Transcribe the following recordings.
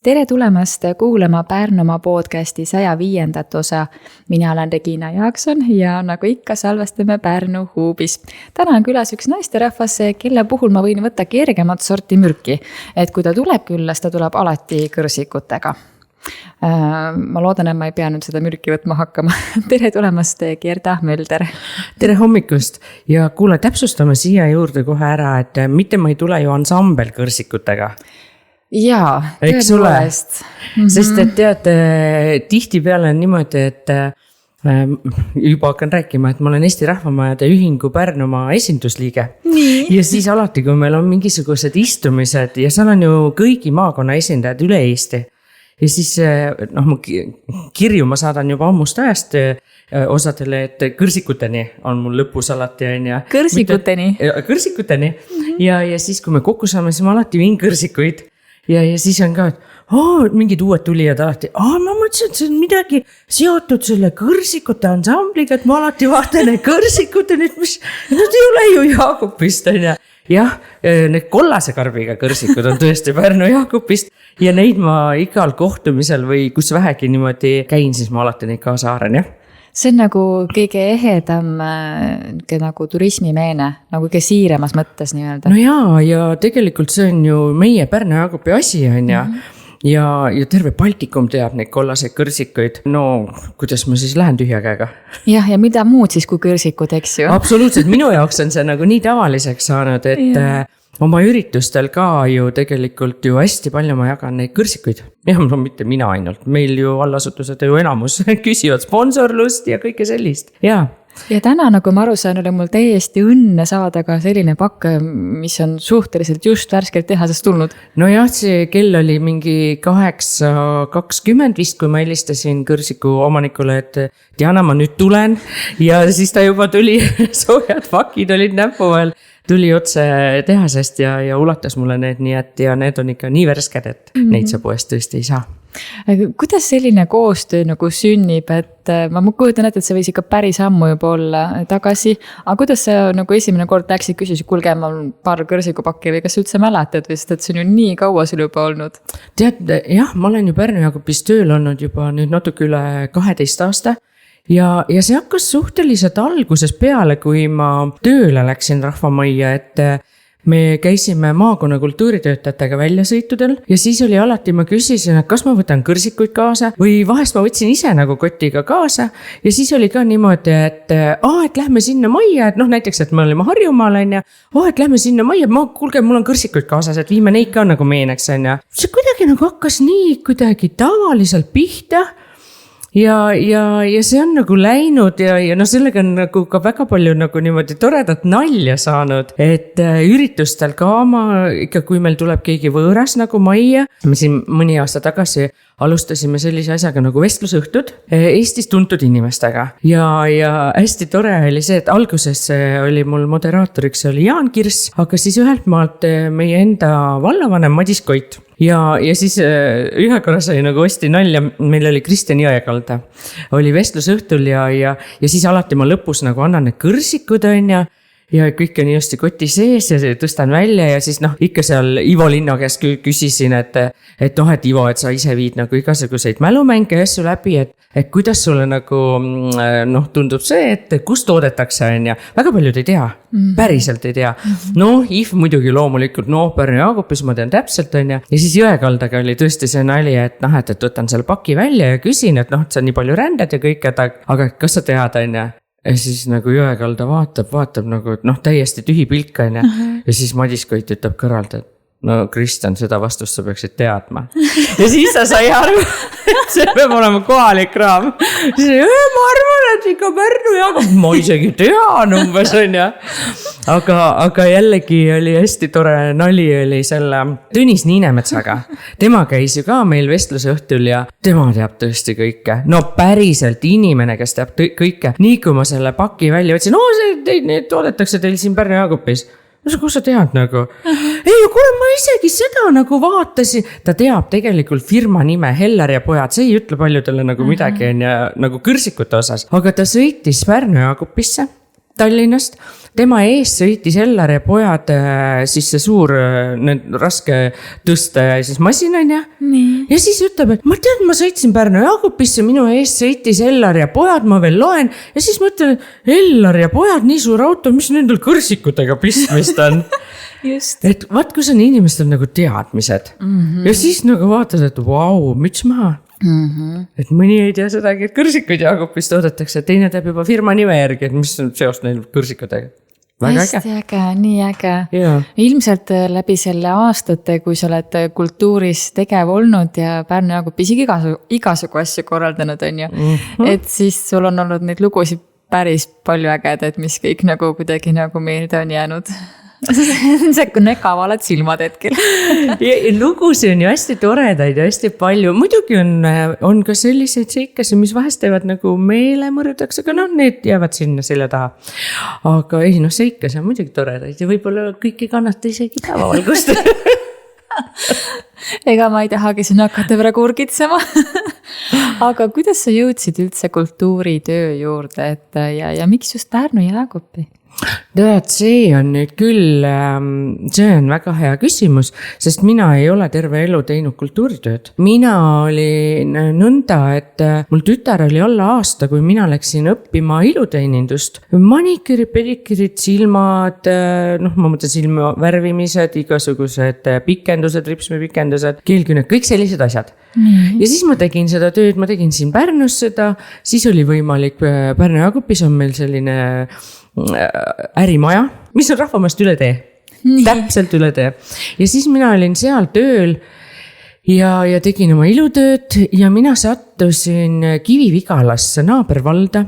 Tere tulemast kuulama Pärnumaa podcasti 105. osa. Mina olen Regina Jaakson ja nagu ikka salvestame Pärnu huubis. Täna on külas üks naisterahvas, kelle puhul ma võin võtta kergemat sorti mürki. Et kui ta tuleb külla, ta tuleb alati kõrsikutega. Ma loodan, et ma ei pea nüüd seda mürki võtma hakkama. Tere tulemast, Gerda Mölder. Tere hommikust ja kuule, täpsustame siia juurde kohe ära, et mitte ma ei tule ju ansambel kõrsikutega. Jaa, tõepoolest. Sest et tead, tihtipeale on niimoodi, et juba hakkan rääkima, et ma olen Eesti Rahvamajade Ühingu Pärnumaa esindusliige. Ja siis alati, kui meil on mingisugused istumised ja seal on ju kõigi maakonna esindajad üle Eesti. Ja siis ma kirju ma saadan juba ammust ajast osadele, et kõrsikuteni on mul lõpus alati. Kõrsikuteni? Kõrsikuteni. Ja siis, kui me kokku saame, siis ma alati viin kõrsikuid. Ja siis on ka, et mingid uued tulijad alati. Ma mõtlesin, et see on midagi seotud selle kõrsikute ansambliga, et ma alati vaatan kõrsikute nüüd, mis nad ei ole ju Jaakupist. Jah, need kollase karbiga kõrsikud on tõesti Pärnu Jaakupist ja neid ma igal kohtumisel või kus vähegi niimoodi käin, siis ma alati neid kaasa haaran, jah. See on nagu kõige ehedam nagu turismimeene, nagu kõige siiremas mõttes nii-öelda. No jaa, ja tegelikult see on ju meie Pärnu Jaagupi asi on ja terve Baltikum teab neid kollaseid kõrsikuid. No, kuidas ma siis lähen tühja käega? Jah, ja mida muud siis kui kõrsikud, eks ju? Absoluutselt, minu jaoks on see nagu nii tavaliseks saanud, et oma üritustel ka ju tegelikult ju hästi palju ma jagan neid kõrsikuid. Jah, no mitte mina ainult. Meil ju allasutused ju enamus küsivad sponsorlust ja kõike sellist. Jaa. Ja täna, nagu ma aru saan, oli mul täiesti õnne saada ka selline pakk, mis on suhteliselt just värskelt tehasest tulnud. No jah, see kell oli mingi 8:20 vist, kui ma helistasin kõrsiku omanikule, et Diana, ma nüüd tulen ja siis ta juba tuli, soojad pakid olid näpu vahel. Tuli otse tehasest ja ulatas mulle need, nii et ja need on ikka nii värsked, et neid sa poest tõesti ei saa. Kuidas selline koostöö nagu sünnib, et ma kujutan ette, et see võis ikka päris ammu juba olla tagasi, aga kuidas sa nagu esimene kord läksid küsisid, kulge, ma olen paar kõrsikupakki või kas sa üldse mäletad, vist, et see on ju nii kaua sul juba olnud? Tead, jah, ma olen ju Pärnu Jaagupis tööl olnud juba nüüd natuke üle 12 aasta. Ja see hakkas suhteliselt alguses peale, kui ma tööle läksin Rahvamajja, et me käisime maakonna kultuuritöötajatega väljasõitudel ja siis oli alati, ma küsisin, et kas ma võtan kõrsikuid kaasa või vahest ma võtsin ise nagu kotiga kaasa ja siis oli ka niimoodi, et lähme sinna majja, et näiteks, et me olime Harjumaal ja et lähme sinna majja, kuulge, mul on kõrsikuid kaasas, et viime neid ka nagu meeneks. See kuidagi nagu hakkas nii kuidagi tavaliselt pihta. Ja see on nagu läinud ja sellega on nagu ka väga palju nagu niimoodi toredat nalja saanud, et üritustel ka ikka kui meil tuleb keegi võõras nagu majja, me siin mõni aasta tagasi alustasime sellise asjaga nagu vestlusõhtud Eestis tuntud inimestega ja hästi tore oli see, et alguses oli mul moderaatoriks oli Jaan Kirss, aga siis ühelt maalt meie enda vallavanem Madis Koit. Ja siis ühe korra sai nagu hästi nalja, meil oli Kristjan Jõekalda, oli vestlusõhtul ja siis alati ma lõpus nagu annan need kõrsikud ja kõik on just koti sees ja tõstan välja ja siis ikka seal Ivo Linna käest küsisin, et Ivo, et sa ise viid nagu igasuguseid mälumänge asju läbi, et kuidas sulle nagu tundub see, et kus toodetakse väga paljud ei tea, päriselt ei tea. IF muidugi loomulikult, Pärnu Jaagupis ma tean täpselt ja siis Jõekaldaga oli tõesti see nali, et võtan selle paki välja ja küsin, et see on nii palju ränded ja kõik, aga kas sa tead, Ja siis nagu Jõekalda vaatab nagu, et täiesti tühi pilk ja siis Madis Koit ütleb kõrvalt, et Kristjan, seda vastust sa peaksid teadma. Ja siis sa sai aru, et see peab olema kohalik raam. Siis ma arvan, et ikka Pärnu Jaagup, ma isegi tean umbes Aga jällegi oli hästi tore nali oli selle Tõnis Niinemetsaga. Tema käis ju ka meil vestlusõhtul ja tema teab tõesti kõike. Päriselt inimene, kes teab kõike. Nii kui ma selle paki välja võtsin, need toodetakse teil siin Pärnu Jaagupis. Kus sa tead nagu? Ei, kuule, ma isegi seda nagu vaatasin. Ta teab tegelikult firma nime Heller ja pojad. See ei ütle paljudele nagu midagi nagu kõrsikute osas. Aga ta sõitis Pärnu Jaagupisse Tallinnast, tema ees sõitis Ellar ja pojad, siis see suur, raske tõsta ja siis masin on ja. Ja siis ütleb, et ma tean, ma sõitsin Pärnu Jaagupisse, minu ees sõitis Ellar ja pojad, ma veel loen. Ja siis mõtlen, Ellar ja pojad, nii suur auto, mis nendel kõrsikutega pistmist on. Just. Et vaat, kus on inimestel nagu teadmised. Ja siis nagu vaatad, et vau, müts maha. Et mõni ei tea sedagi, et kõrsikuid Jaagupist toodetakse, teine teeb juba firma nime järgi, et mis on seost neil kõrsikutega. Väga hästi äge, nii äge. Ja. Ilmselt läbi selle aastate, kui sa oled kultuuris tegev olnud ja Pärnu Jaagupis igasugu asju korraldanud on ju, et siis sul on olnud neid lugusid päris palju ägedaid, mis kõik nagu kuidagi nagu meelde on jäänud. See nekavaaled silmad hetkel. Lugusid on ju hästi toredaid ja hästi palju. Muidugi on ka selliseid seikasi, mis vahest teevad nagu meelemõrdaks, aga need jäävad sinna selle taha. Aga ei, seikasi on muidugi toredaid ja võib-olla kõik ei kannata isegi päevavalgust. Ega ma ei tahagi sinna hakata praegu urgitsema. Aga kuidas sa jõudsid üldse kultuuritöö juurde ja miks just Pärnu Jaagupi? Tead, see on nüüd küll, see on väga hea küsimus, sest mina ei ole terve elu teinud kultuuritööd. Mina olin nõnda, et mul tütar oli alla aasta, kui mina läksin õppima iluteenindust. Maniküri, pedikirid, silmad, ma mõtlen silma värvimised, igasugused pikendused, ripsmipikendused, keelkünned, kõik sellised asjad. Ja siis ma tegin seda tööd, ma tegin siin Pärnus seda, siis oli võimalik, Pärnu Jaagupis on meil selline ärimaja, mis on Rahvamaast üle tee. Täpselt üle tee. Ja siis mina olin seal tööl ja tegin oma ilutööd ja mina sattusin Kivi-Vigalasse naabervalda.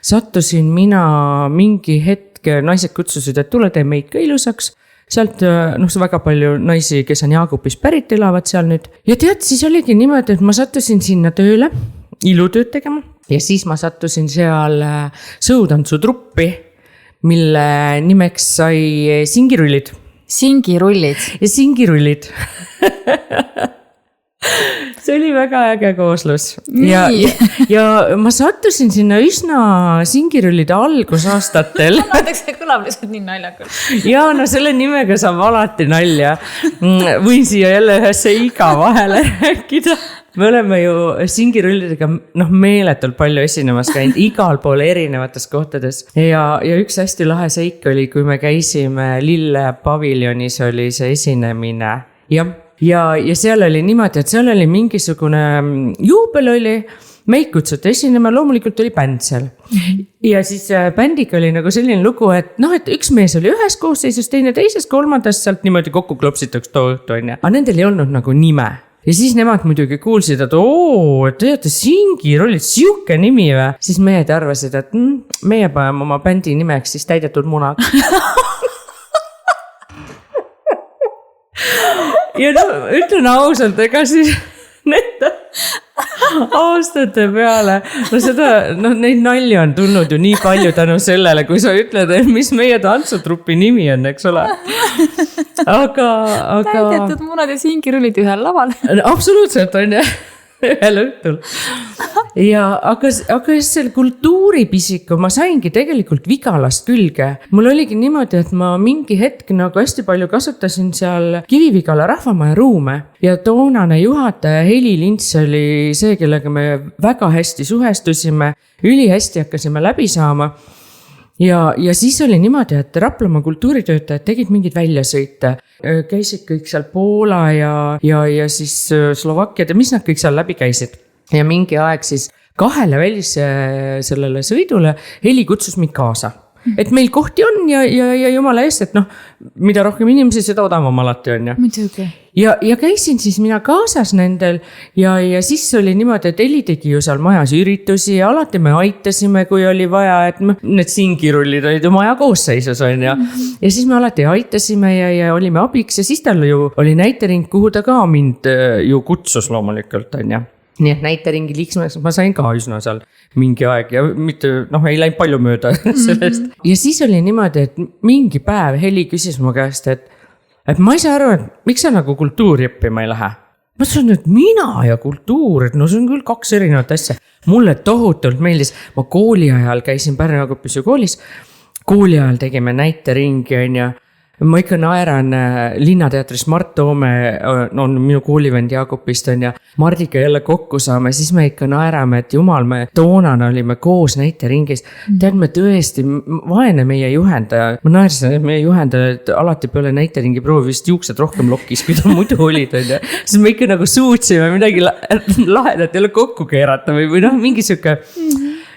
Sattusin mina mingi hetk, naised kutsusid, et tule tee meid ka ilusaks. Sealt väga palju naisi, kes on Jaagupis pärit, elavad seal nüüd. Ja tead, siis oligi niimoodi, et ma sattusin sinna tööle ilutööd tegema. Ja siis ma sattusin seal sõutantsutruppi, mille nimeks sai Singirullid. Singirullid? Ja Singirullid. See oli väga äge kooslus. Ja ma sattusin sinna üsna Singirullide algusaastatel. Näiteks see kõlab lihtsalt nii naljakalt. Ja selle nimega saab alati nalja. Võin siia jälle ühesse iga vahele rääkida. Me oleme ju Singirullidega meeletult palju esinemas käinud igal pool erinevates kohtades. Ja üks hästi lahe seik oli, kui me käisime Lille paviljonis oli see esinemine. Ja seal oli niimoodi, et seal oli mingisugune juubel oli, meid kutsuti esinema, loomulikult oli bänd seal. Ja siis bändiga oli nagu selline lugu, et üks mees oli ühes koosseisus, teine teises, kolmandas sealt niimoodi kokku klopsitaks too õhtu, on ja. Aga nendel ei olnud nagu nime. Ja siis nemad muidugi kuulsid, et teate, Singirullid, siuke nimi või? Siis mehed arvasid, et meie paneme oma bändi nimeks siis Täidetud munad. Ja ütlen ausalt, ega siis nende aastate peale, neid nalju on tulnud ju nii palju tänu sellele, kui sa ütled, et mis meie tantsutrupi nimi on, eks ole. Aga Täidetud munad ja Singirullid ühel laval. Absoluutselt on jah. Ühel õhtul. Ja aga selle kultuuripisiku ma saingi tegelikult Vigalast külge. Mul oligi niimoodi, et ma mingi hetk nagu hästi palju kasutasin seal Kivi-Vigala rahvamaja ruume. Ja toonane juhataja Heli Lints oli see, kellega me väga hästi suhestusime, ülihästi hakkasime läbi saama. Ja siis oli niimoodi, et Raplamaa kultuuritöötajad tegid mingid väljasõite. Käisid kõik seal Poola ja siis Slovakkiad ja mis nad kõik seal läbi käisid. Ja mingi aeg siis 2 sellele sõidule Heli kutsus mind kaasa. Et meil kohti on ja jumala eest, et mida rohkem inimesi, seda odavam alati on. Ja käisin siis mina kaasas nendel ja siis oli niimoodi, et Heli tegi ju seal majas üritusi ja alati me aitasime, kui oli vaja, et need Singirullid olid ju maja koosseisus on ja siis me alati aitasime ja olime abiks ja siis tal ju oli näitering, kuhu ta ka mind ju kutsus loomulikult on ja. Nii et näiteringi liiksmeks ma sain ka üsna seal mingi aeg ja mitte, ei läinud palju mööda sellest. Ja siis oli niimoodi, et mingi päev Heli küsis mu käest, et ma ei saa aru, et miks sa nagu kultuuri õppima ei lähe. Ma ütlesin, et mina ja kultuur, et see on küll 2 erinevat asja. Mulle tohutult meeldis, ma kooli ajal käisin Pärnu Jaagupis ju koolis kooli ajal tegime näiteringi, on ju. Ma ikka naeran Linnateatris Mart Toome on minu koolivend Jaakopist on ja Mardiga jälle kokku saame, siis me ikka naerame, et jumal, me toonana olime koos näiteringis. Tead, me tõesti, vaene meie juhendaja, ma naersin, et meie juhendaja, et alati peale näiteringi proovi vist juuksed rohkem lokkis, kui ta muidu olid, on ja. Siis me ikka nagu suutsime midagi lahedat jälle kokku keerata või noh, mingi siuke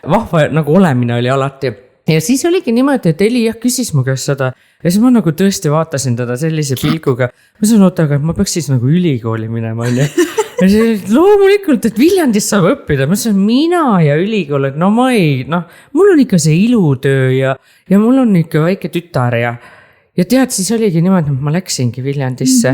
vahva nagu olemine oli alati. Ja siis oligi niimoodi, et Eli küsis mu käest seda ja siis ma nagu tõesti vaatasin teda sellise pilguga. Ma sain oota, ma peaks siis nagu ülikooli minema. Ja siis loomulikult, et Viljandis saab õppida. Ma sain mina ja ülikool, et no ma ei, mul on ikka see ilutöö ja mul on ikka väike tütar ja tead, siis oligi niimoodi, et ma läksingi Viljandisse.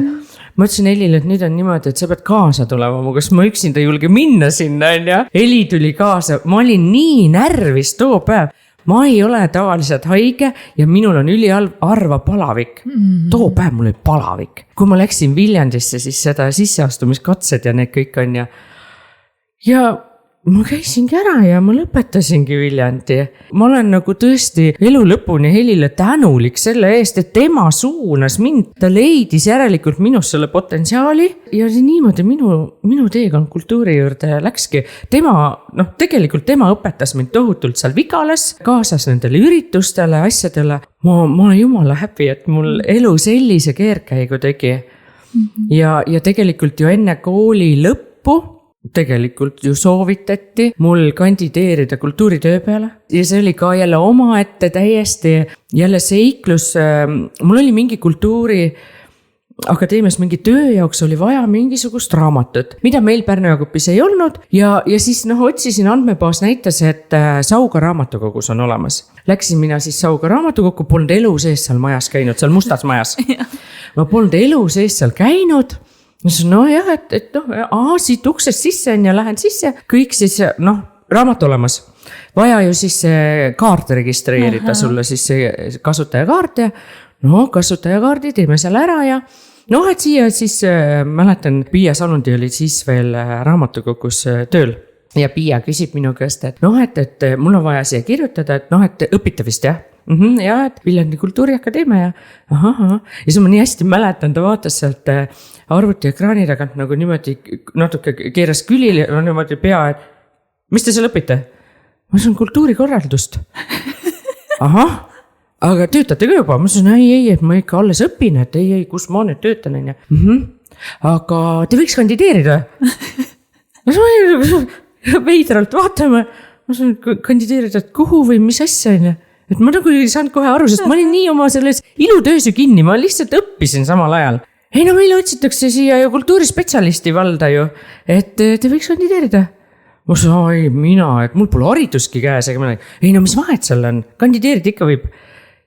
Ma ütlesin Elile, et nüüd on niimoodi, et sa pead kaasa tulema, kas ma üksinda ei julge minna sinna. Ja Eli tuli kaasa, ma olin nii närvis too päev. Ma ei ole tavaliselt haige ja minul on üliharva palavik. Too päev mul oli palavik. Kui ma läksin Viljandisse, siis seda sisseastumiskatsed ja need kõik on ja ma käisingi ära ja ma lõpetasingi Viljandi. Ma olen nagu tõesti elu lõpuni Helile tänulik selle eest, et tema suunas mind. Ta leidis järelikult minust selle potentsiaali ja niimoodi minu teekond kultuuri juurde läkski. Tegelikult tema õpetas mind tohutult seal Vigalas, kaasas nendele üritustele, asjadele. Ma olen jumala happy, et mul elu sellise keerkäigu tegi. Ja tegelikult ju enne kooli lõppu tegelikult ju soovitati mul kandideerida kultuuritöö peale ja see oli ka jälle omaette täiesti jälle seiklus. Mul oli mingi kultuuriakadeemias mingi töö jaoks oli vaja mingisugust raamatut, mida meil Pärnu Jaagupis ei olnud ja siis otsisin andmebaas näitas, et Sauga raamatukogus on olemas. Läksin mina siis Sauga raamatukokku, polnud elu sees seal majas käinud, seal mustas majas. Ma polnud elu sees seal käinud. Et siit uksest sisse on ja lähen sisse, kõik siis raamat olemas. Vaja ju siis kaart registreerida sulle siis kasutajakaart ja kasutajakaardi teeme seal ära ja et siia siis mäletan, Piia Salundi oli siis veel raamatukogus tööl ja Piia küsib minu käest, et mul on vaja siia kirjutada, et õpite vist jah? Ja et Viljandi Kultuuriakadeemia ja siis ma nii hästi mäletan, ta vaatas sealt arvuti ekraani tagant nagu niimoodi natuke keeras külili niimoodi pea, et mis te seal õpite? Ma sain kultuurikorraldust. Aga töötate ka juba? Ma sain ei, et ma ikka alles õpin, et ei, kus ma nüüd töötan. Aga te võiks kandideerida. Ma sain veidralt vaatama, ma sain kandideerida, et kuhu või mis asja on. Et ma nagu ei saanud kohe aru, sest ma olin nii oma selles ilutöös ju kinni, ma lihtsalt õppisin samal ajal. Ei meile otsitakse siia ju kultuurispetsialisti valda ju, et te võiks kandideerida. Ma sain et mul pole hariduski käes, ei mis vahet seal on, kandideerida ikka võib.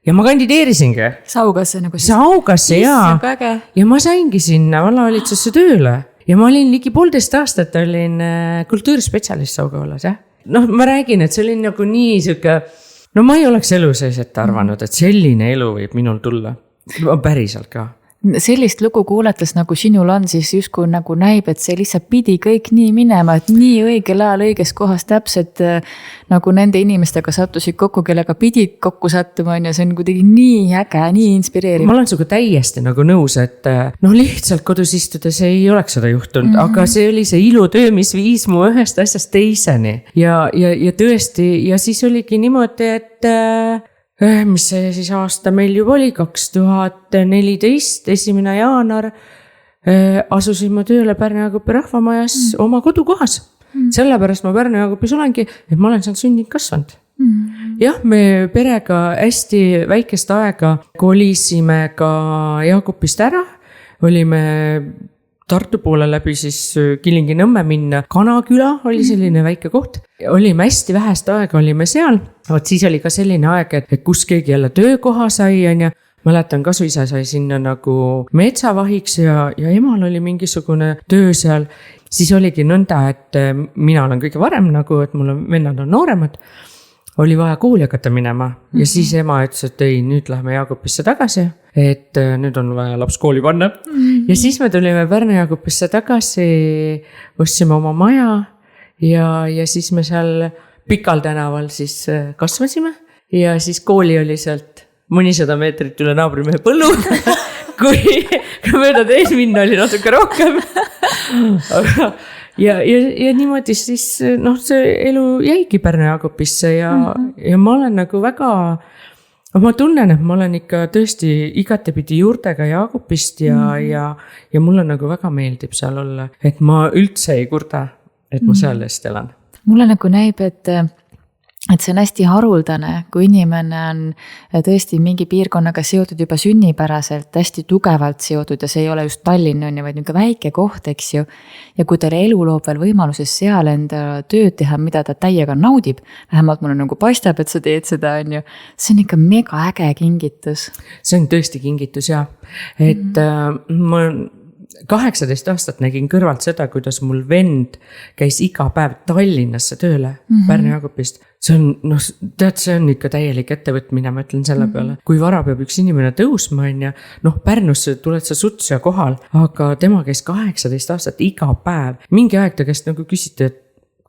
Ja ma kandideerisingi. Saugasse nagu siis? Saugasse, jaa. Ja ma saingi sinna vallavalitsusse tööle. Ja ma olin ligi 1,5 aastat olin kultuurispetsialist Sauga vallas, jah. Ma räägin, et see oli nagu nii siuke... ma ei oleks elu sees ette arvanud, et selline elu võib minul tulla. Päriselt ka. Sellist lugu kuuletas nagu sinul on, siis justkui nagu näib, et see lihtsalt pidi kõik nii minema, et nii õigel ajal õiges kohas täpselt nagu nende inimestega sattusid kokku, kellega pidid kokku sattuma ja see on kuidagi nii äge, nii inspireeriv. Ma olen suga täiesti nagu nõus, et lihtsalt kodus istudes ei oleks seda juhtunud, aga see oli see ilutöö, mis viis mu ühest asjast teiseni ja tõesti, ja siis oligi niimoodi, et mis see siis aasta meil juba oli, 2014, 1. jaanuar, asusin ma tööle Pärnu Jaagupi rahvamajas oma kodukohas. Sellepärast ma Pärnu Jaagupis olengi, et ma olen seal sündinud kasvanud. Jah, me perega hästi väikest aega kolisime ka Jaagupist ära, olime Tartu poole läbi siis Kilingi-Nõmme minna. Kanaküla oli selline väike koht. Olime hästi vähest aega, olime seal. Siis oli ka selline aeg, et kus keegi jälle töökoha sai. Ja mäletan, kasuisa sai sinna nagu metsavahiks ja emal oli mingisugune töö seal. Siis oligi nõnda, et mina olen kõige varem nagu, et mul vennad on nooremad. Oli vaja kooli hakata minema ja siis ema ütles, et ei, nüüd lähme Jaagupisse tagasi, et nüüd on vaja laps kooli panna. Ja siis me tulime Pärnu Jaagupisse tagasi, ostsime oma maja ja siis me seal Pikal tänaval siis kasvasime ja siis kooli oli sealt mõnisada meetrit üle naabrimehe põllu kui mööda teed minna oli natuke rohkem ja niimoodi siis see elu jäigi Pärnu-Jaagupisse ja ma olen nagu väga, ma tunnen, et ma olen ikka tõesti igatepidi juurtega Jaagupist ja mulle nagu väga meeldib seal olla, et ma üldse ei kurda, et ma seal eest elan. Mulle nagu näib, et see on hästi haruldane, kui inimene on tõesti mingi piirkonnaga seotud juba sünnipäraselt, hästi tugevalt seotud ja see ei ole just Tallinn on ju, vaid niisugune väike koht, eks ju. Ja kui teile elu loob veel võimaluses seal enda tööd teha, mida ta täiega naudib, vähemalt mulle nagu paistab, et sa teed seda, on ju, see on ikka mega äge kingitus. See on tõesti kingitus, jah. Et ma 18 aastat nägin kõrvalt seda, kuidas mul vend käis iga päev Tallinnasse tööle Pärnu-Jaagupist. See on, see on ikka täielik ettevõtmine, ma ütlen selle peale. Kui vara peab üks inimene tõusma, on ja Pärnusse tuled sa sutsia kohal, aga tema käis 18 aastat iga päev. Mingi aeg ta käest nagu küsiti, et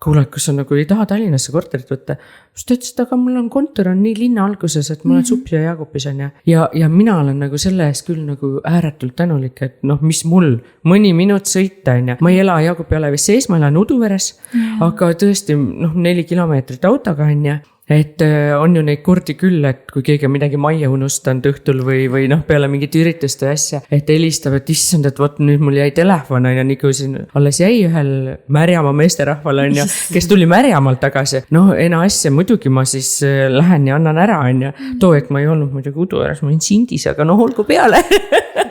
kuule, kas sa nagu ei taha Tallinnasse korterit võtta? Siis ta ütles, et aga mul on kontor on nii linna alguses, et ma olen Supsi ja Jaagupis on ja mina olen nagu selle eest küll nagu ääretult tänulik, et mis mul mõni minut sõita on ja ma ei ela Jaagupi alevis sees, ma elan Uduveres, aga tõesti 4 kilomeetrit autoga on ja et on ju neid kordi küll, et kui keegi midagi majja unustanud õhtul või peale mingit üritust või asja, et helistab, et issand, et vot nüüd mul jäi telefon on ja nii kui siin alles jäi ühel Märjamaa meesterahval on ja kes tuli Märjamaalt tagasi. Ena asja muidugi ma siis lähen ja annan ära on ja too, et ma ei olnud muidugi Uduveres, ma olin Sindis, aga olgu peale.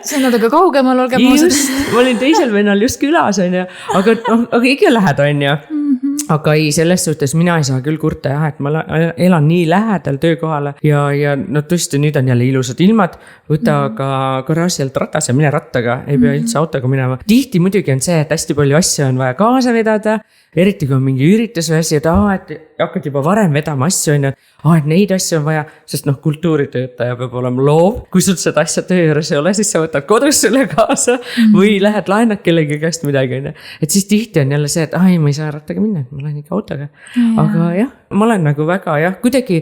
See on natuke kaugemal, olge muusad. Ma olin teisel vennal just külas on ja, aga ikka lähed on ja. Aga ei, selles suhtes mina ei saa küll kurta jah, et ma elan nii lähedal töökohale ja tõesti nüüd on jälle ilusad ilmad, võta aga garaaži alt ratas ja mine rattaga, ei pea üldse autoga minema. Tihti muidugi on see, et hästi palju asju on vaja kaasa vedada, eriti kui on mingi üritus või asja, et hakkad juba varem vedama asju on ja, et neid asju on vaja, sest kultuuritöötaja peab olema loov. Kui sul seda asja töö juures ei ole, siis sa võtad kodus sulle kaasa või lähed laenad kellegi käest midagi. Et siis tihti on jälle see, et ma ei saa rattaga minna, ma lähen ikka autoga. Aga jah, ma olen nagu väga kuidagi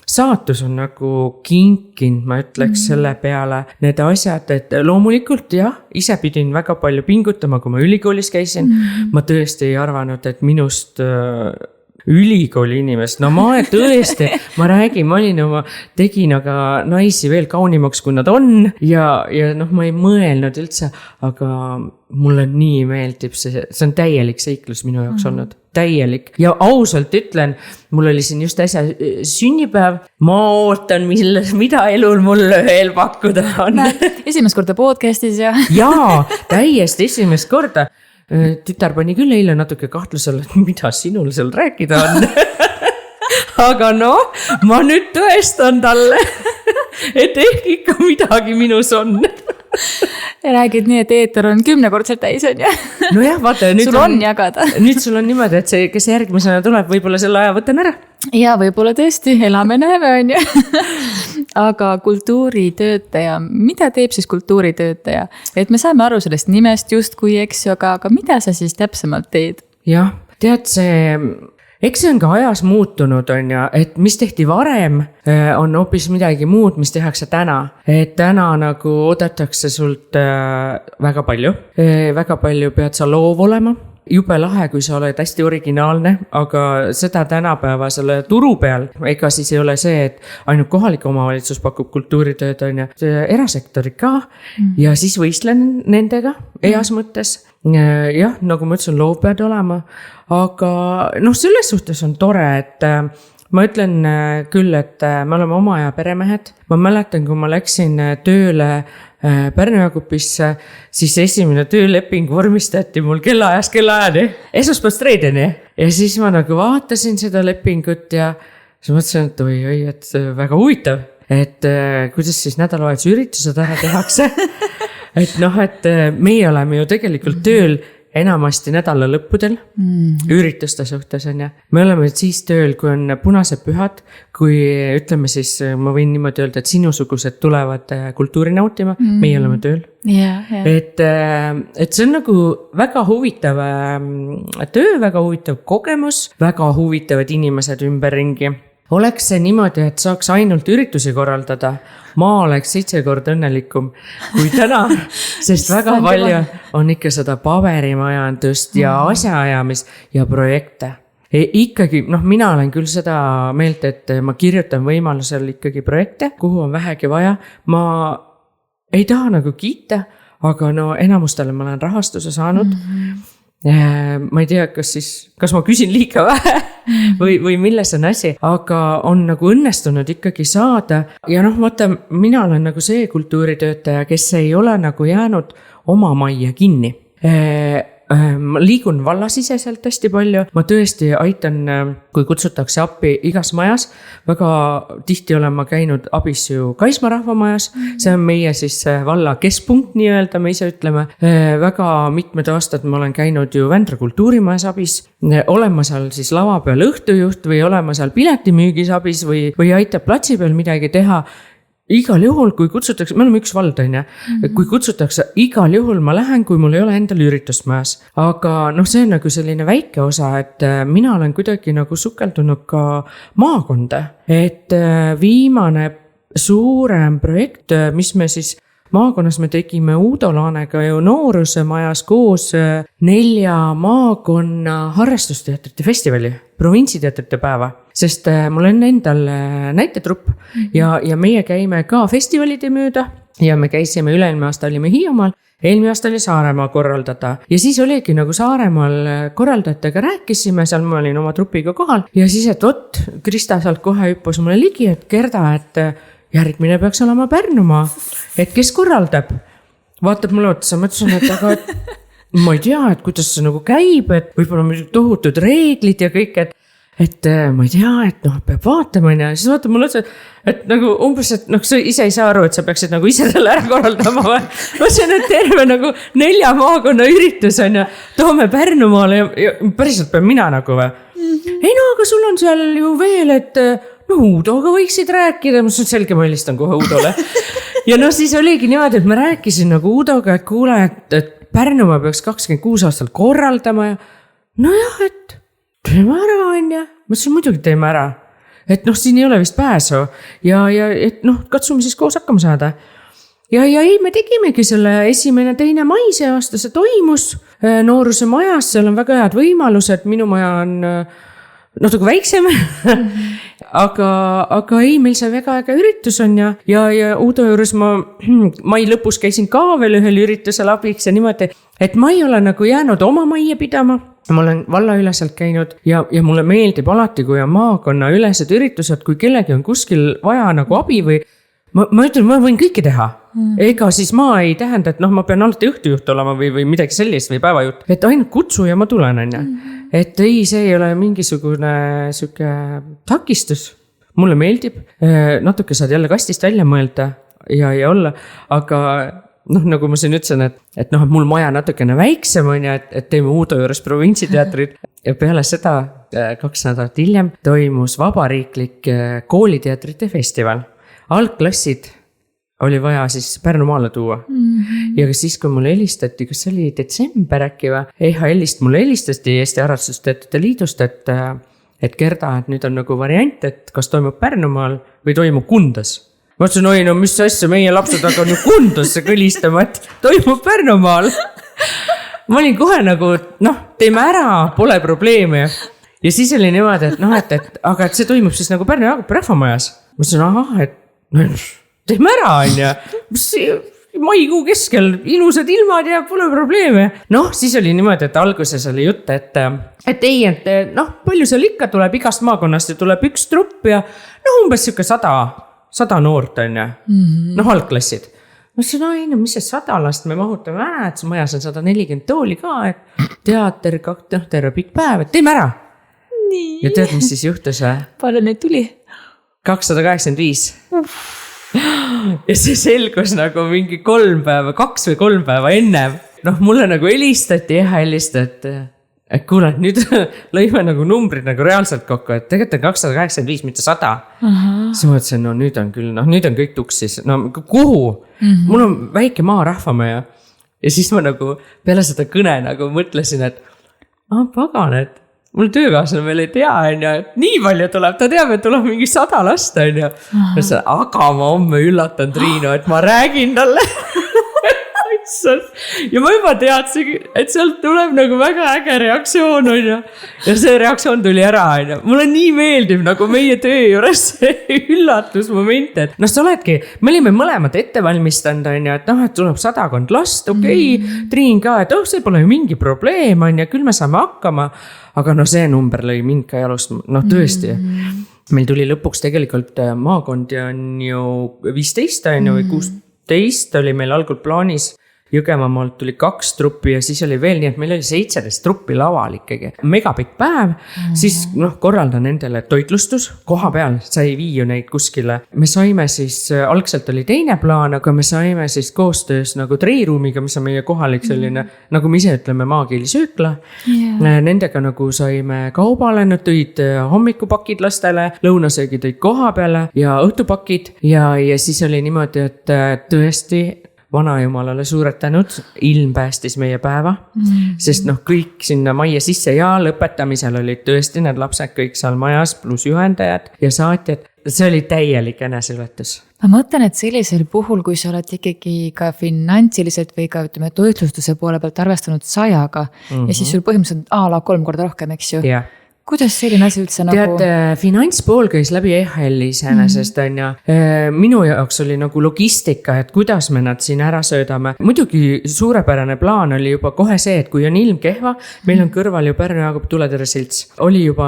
saatus on nagu kinkinud, ma ütleks selle peale need asjad, et loomulikult jah, ise pidin väga palju pingutama, kui ma ülikoolis käisin. Ma tõesti ei arvanud, et minust ülikooli inimest, ma tõesti, ma räägin, ma tegin aga naisi veel kaunimaks, kui nad on ja ma ei mõelnud üldse, aga mulle nii meeldib see on täielik seiklus minu jaoks olnud, täielik ja ausalt ütlen, mul oli siin just äsja sünnipäev, ma ootan, mida elul mulle veel pakkuda on. Esimest korda podcastis ja jaa, täiesti esimest korda. Tütar pani küll eile natuke kahtlusele, et mida sinul seal rääkida on. Aga ma nüüd tõestan talle, et ehk ikka midagi minus on. Räägid nii, et eeter on 10-kordselt täis on ja? Jah, vaata. Sul on jagada. Nüüd sul on niimoodi, et see, kes järgmisena tuleb, võib-olla selle aja võtan ära. Ja võib-olla tõesti, elame näeme on ja. Aga kultuuritöötaja, mida teeb siis kultuuritöötaja? Et me saame aru sellest nimest justkui, eks ju, aga mida sa siis täpsemalt teed? Jah, tead see... Eks see on ka ajas muutunud on ja, et mis tehti varem, on hoopis midagi muud, mis tehakse täna. Et täna nagu oodatakse sult väga palju. Väga palju pead sa loov olema. Jube lahe, kui sa oled hästi originaalne, aga seda tänapäeva selle turu peal, ega siis ei ole see, et ainult kohalik omavalitsus pakub kultuuritööd on ja erasektori ka ja siis võistlen nendega eas mõttes. Jah, nagu ma ütlesin, loov pead olema, aga selles suhtes on tore, et ma ütlen küll, et me oleme oma aja peremehed. Ma mäletan, kui ma läksin tööle Pärnu-Jaagupisse, siis esimene tööleping vormistati mul kellaajast kellaajani, esmaspäevast reedeni. Ja siis ma nagu vaatasin seda lepingut ja siis mõtlesin, et oi, et väga huvitav, et kuidas siis nädalavahetuse üritused ära tehakse. et meie oleme ju tegelikult tööl enamasti nädala lõppudel, ürituste suhtes on ja. Me oleme siis tööl, kui on punased pühad, kui ütleme siis, ma võin niimoodi öelda, et sinusugused tulevad kultuuri nautima, meie oleme tööl. Et see on nagu väga huvitav töö, väga huvitav kogemus, väga huvitavad inimesed ümberringi. oleks see niimoodi, et saaks ainult üritusi korraldada, ma oleks 7 korda õnnelikum kui täna, sest väga palju on ikka seda paberimajandust ja asjaajamist ja projekte. Ikkagi, mina olen küll seda meelt, et ma kirjutan võimalusel ikkagi projekte, kuhu on vähegi vaja. Ma ei taha nagu kiita, aga enamustele ma olen rahastuse saanud. Ma ei tea, kas ma küsin liiga vähe või milles on asi, aga on nagu õnnestunud ikkagi saada. Ja vaata, mina olen nagu see kultuuritöötaja, kes ei ole nagu jäänud oma majja kinni. Ma liigun vallasiseselt hästi palju, ma tõesti aitan, kui kutsutakse appi igas majas. Väga tihti olen ma käinud abis ju Kaisma rahvamajas, see on meie siis valla keskpunkt nii-öelda, me ise ütleme. Väga mitmed aastad ma olen käinud ju Vändra kultuurimajas abis, olen ma seal siis lava peal õhtujuht või olen ma seal piletimüügis abis või aitab platsi peal midagi teha. Igal juhul, kui kutsutakse, me oleme üks vald, kui kutsutakse, igal juhul ma lähen, kui mul ei ole endal üritust majas. Aga see on nagu selline väike osa, et mina olen kuidagi nagu sukeldunud ka maakonda. Et viimane suurem projekt, mis me siis maakonnas me tegime Uudo Laanega ju Nooruse majas koos 4 maakonna harrastusteatrite festivali, provintsiteatrite päeva. Sest mul on endal näitetrupp ja meie käime ka festivalide mööda ja me käisime üle-eelmine aasta olime Hiiumaal, eelmine aasta oli Saaremaa korraldada. Ja siis oligi nagu Saaremaal korraldajatega rääkisime, seal ma olin oma trupiga kohal ja siis, et Krista sealt kohe hüppas mulle ligi, et Gerda, et järgmine peaks olema Pärnumaa, et kes korraldab. Vaatab mulle otsa, mõtlesin, et aga ma ei tea, et kuidas see nagu käib, et võib-olla on tohutud reeglid ja kõik, et ma ei tea, et peab vaatama ja siis vaatab mulle otsa, et nagu umbes, et sa ise ei saa aru, et sa peaksid nagu ise selle ära korraldama või. Ma see on, et terve nagu 4 maakonna üritus on ja toome Pärnumaale ja päriselt pean mina nagu või. Ei aga sul on seal ju veel, et Uudoga võiksid rääkida, ma olen selge, ma helistan kohe Uudole. Ja siis oligi niimoodi, et ma rääkisin nagu Uudoga, et kuule, et Pärnumaa peaks 26 aastal korraldama ja et teeme ära, on ja. Ma ütlesin, muidugi teeme ära. Et siin ei ole vist pääsu ja et katsume siis koos hakkama saada. Ja me tegimegi selle 1.–2. mai see aasta, see toimus Nooruse majas, seal on väga head võimalused, minu maja on natuke väiksem, aga ei, meil see väga äge üritus on ja Uudo juures ma mai lõpus käisin ka veel ühel üritusel abiks ja niimoodi, et ma ei ole nagu jäänud oma majja pidama. Ma olen vallaüleselt käinud ja mulle meeldib alati, kui on maakonna ülesed üritused, kui kellegi on kuskil vaja nagu abi või ma ütlen, ma võin kõike teha. Ega siis ma ei tähenda, et ma pean alati õhtujuht olema või midagi sellist või päevajuht. Et ainult kutsu ja ma tulen, on. Et ei, see ei ole mingisugune süke takistus. Mulle meeldib. Natuke saad jälle kastist välja mõelda ja olla, aga nagu ma siin ütlesin, et mul maja natukene väiksem on ja et teeme Uudo juures provintsiteatrid. Ja peale seda 2 nädalat hiljem toimus vabariiklik kooliteatrite festival. Algklassid oli vaja siis Pärnumaale tuua. Ja siis, kui mulle helistati, kas see oli detsember äkki või? EHL-ist mulle helistati Eesti Harrastusteatrite Liidust, et Gerda, et nüüd on nagu variant, et kas toimub Pärnumaal või toimub Kundas. Ma ütlesin, mis asja, meie lapsed hakkavad nüüd Kundasse kõlistama, et toimub Pärnumaal. Ma olin kohe nagu, teeme ära, pole probleemi. Ja siis oli niimoodi, et aga et see toimub siis nagu Pärnu Jaagupi rahvamajas. Ma ütlesin, et teeme ära, on ja. Maikuu keskel ilusad ilmad ja pole probleemi. Siis oli niimoodi, et alguses oli jutt, et ei, et palju seal ikka tuleb igast maakonnast ja tuleb üks trupp ja umbes siuke 100 noort on ja. Algklassid. Ma ütlesin, mis see 100 last me mahutame ära, et majas on 140 tooli ka, et teater, terve pikk päev, et teeme ära. Nii. Ja tead, mis siis juhtus? Palju neid tuli? 285. Ja see selgus nagu mingi 2 või 3 päeva ennem. Mulle nagu helistati et kuule, nüüd lõime nagu numbrid nagu reaalselt kokku, et tegelikult on 285, mitte 100. Siis ma ütlesin, nüüd on küll, nüüd on kõik tuksis. Kuhu? Mul on väike maarahvamaja. Ja siis ma nagu peale seda kõne nagu mõtlesin, et pagan, et mul töökaaslane veel ei tea, on ju, et nii palju tuleb, ta teab, et tuleb mingi 100 last, on ju. Aga ma homme üllatan Triinu, et ma räägin talle. Ja ma juba teadsin, et sealt tuleb nagu väga äge reaktsioon, on ju. Ja see reaktsioon tuli ära, on ju. Mulle nii meeldib nagu meie töö juures see üllatusmoment, et sa oledki, me olime mõlemad ettevalmistanud, on ju, et et tuleb 100 last, okei, Triin ka, et see pole ju mingi probleem, on ju, küll me saame hakkama. Aga see number lõi mind ka jalust, tõesti. Meil tuli lõpuks tegelikult maakondi on ju 15, on ju, või 16 oli meil algul plaanis. Jõgevamaalt tuli 2 truppi ja siis oli veel nii, et meil oli 17 truppi laval ikkagi. Megapikk päev, siis korralda nendele toitlustus koha peal, sa ei vii ju neid kuskile. Me saime siis, algselt oli teine plaan, aga me saime siis koostöös nagu treiruumiga, mis on meie kohalik selline, nagu me ise ütleme, maakeeli söökla. Nendega nagu saime kaubale, nad tõid hommikupakid lastele, lõunasöögi tõid koha peale ja õhtupakid ja siis oli niimoodi, et tõesti vanajumalale suured tänud, ilm päästis meie päeva, sest kõik sinna majja sisse ja lõpetamisel olid tõesti need lapsed kõik seal majas, pluss juhendajad ja saatjad. See oli täielik eneseületus. Ma mõtlen, et sellisel puhul, kui sa oled ikkagi ka finantsiliselt või ka toitlustuse poole pealt arvestanud 100-ga ja siis sul põhimõtteliselt 3 korda rohkem, eks ju? Jah. Kuidas selline asi üldse nagu... Tead, finantspool käis läbi EHL-i iseenesest, on ja minu jaoks oli nagu logistika, et kuidas me nad siin ära söödame. Muidugi suurepärane plaan oli juba kohe see, et kui on ilm kehva, meil on kõrval ju Pärnu Jaagupi Tuletere Silts. Oli juba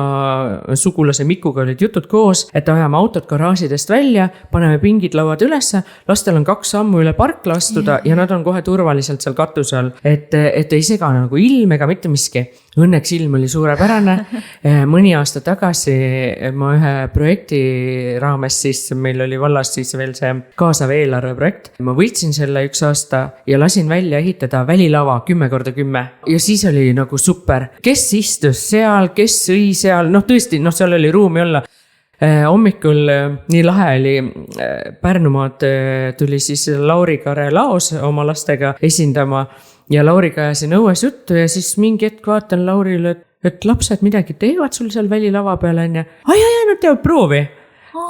sugulase Mikuga olid jutud koos, et ajame autod garaažidest välja, paneme pingid lauad ülesse, lastel on 2 sammu üle parkla astuda ja nad on kohe turvaliselt seal katusel, et ei sega nagu ilm ega mitte miski. Õnneks ilm oli suurepärane. Mõni aasta tagasi ma ühe projekti raames siis meil oli vallas siis veel see kaasav eelarve projekt. Ma võitsin selle 1 aasta ja lasin välja ehitada välilava 10x10. Ja siis oli nagu super. Kes istus seal, kes sõi seal, tõesti, seal oli ruumi olla. Hommikul nii lahe oli, Pärnumaad tuli siis Lauri Kare laos oma lastega esindama ja Lauriga ajasin õues juttu ja siis mingi hetk vaatan Laurile, et lapsed midagi teevad sul seal välilava peal, on ja nad teevad proovi.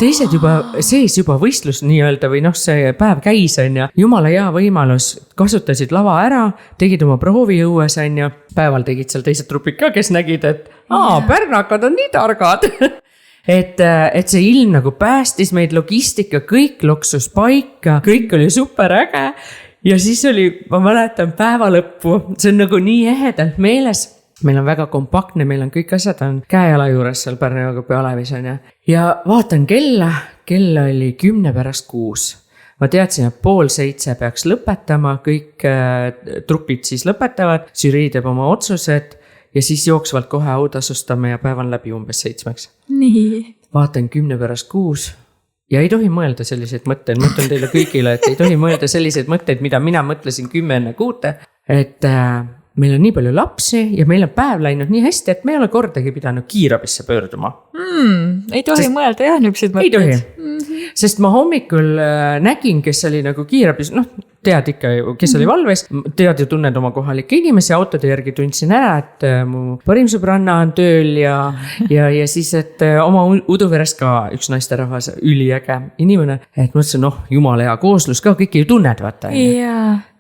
Teised sees juba võistlus nii-öelda või see päev käis, on ja jumala hea võimalus, kasutasid lava ära, tegid oma proovi õues, on ja päeval tegid seal teised trupid ka, kes nägid, et pärnakad on nii targad. Et see ilm nagu päästis meid, logistika, kõik loksus paika, kõik oli super äge. Ja siis oli, ma mäletan päeva lõppu, see on nagu nii ehedalt meeles. Meil on väga kompaktne, meil on kõik asjad on käejala juures seal Pärnu Jaagupi Alevis on ja vaatan kella oli 10:06. Ma teadsin, et 6:30 peaks lõpetama, kõik trupid siis lõpetavad, žürii teeb oma otsused ja siis jooksvalt kohe autasustame ja päev on läbi umbes 7. Nii. Vaatan 10:06. Ja ei tohi mõelda selliseid mõtteid, mõtlen teile kõigile, et ei tohi mõelda selliseid mõtteid, mida mina mõtlesin 10:06, et meil on nii palju lapsi ja meil on päev läinud nii hästi, et me ei ole kordagi pidanud kiirabisse pöörduma. Ei tohi mõelda niisuguseid mõtteid. Ei tohi, sest ma hommikul nägin, kes oli nagu kiirabis, tead ikka ju, kes oli valves, tead ju tunned oma kohalikke inimesi, autode järgi tundsin ära, et mu parim sõbranna on tööl ja siis, et oma Uduverest ka üks naisterahvas üliäge inimene, et mõtlesin, jumala hea kooslus ka, kõiki ju tunned, vaata.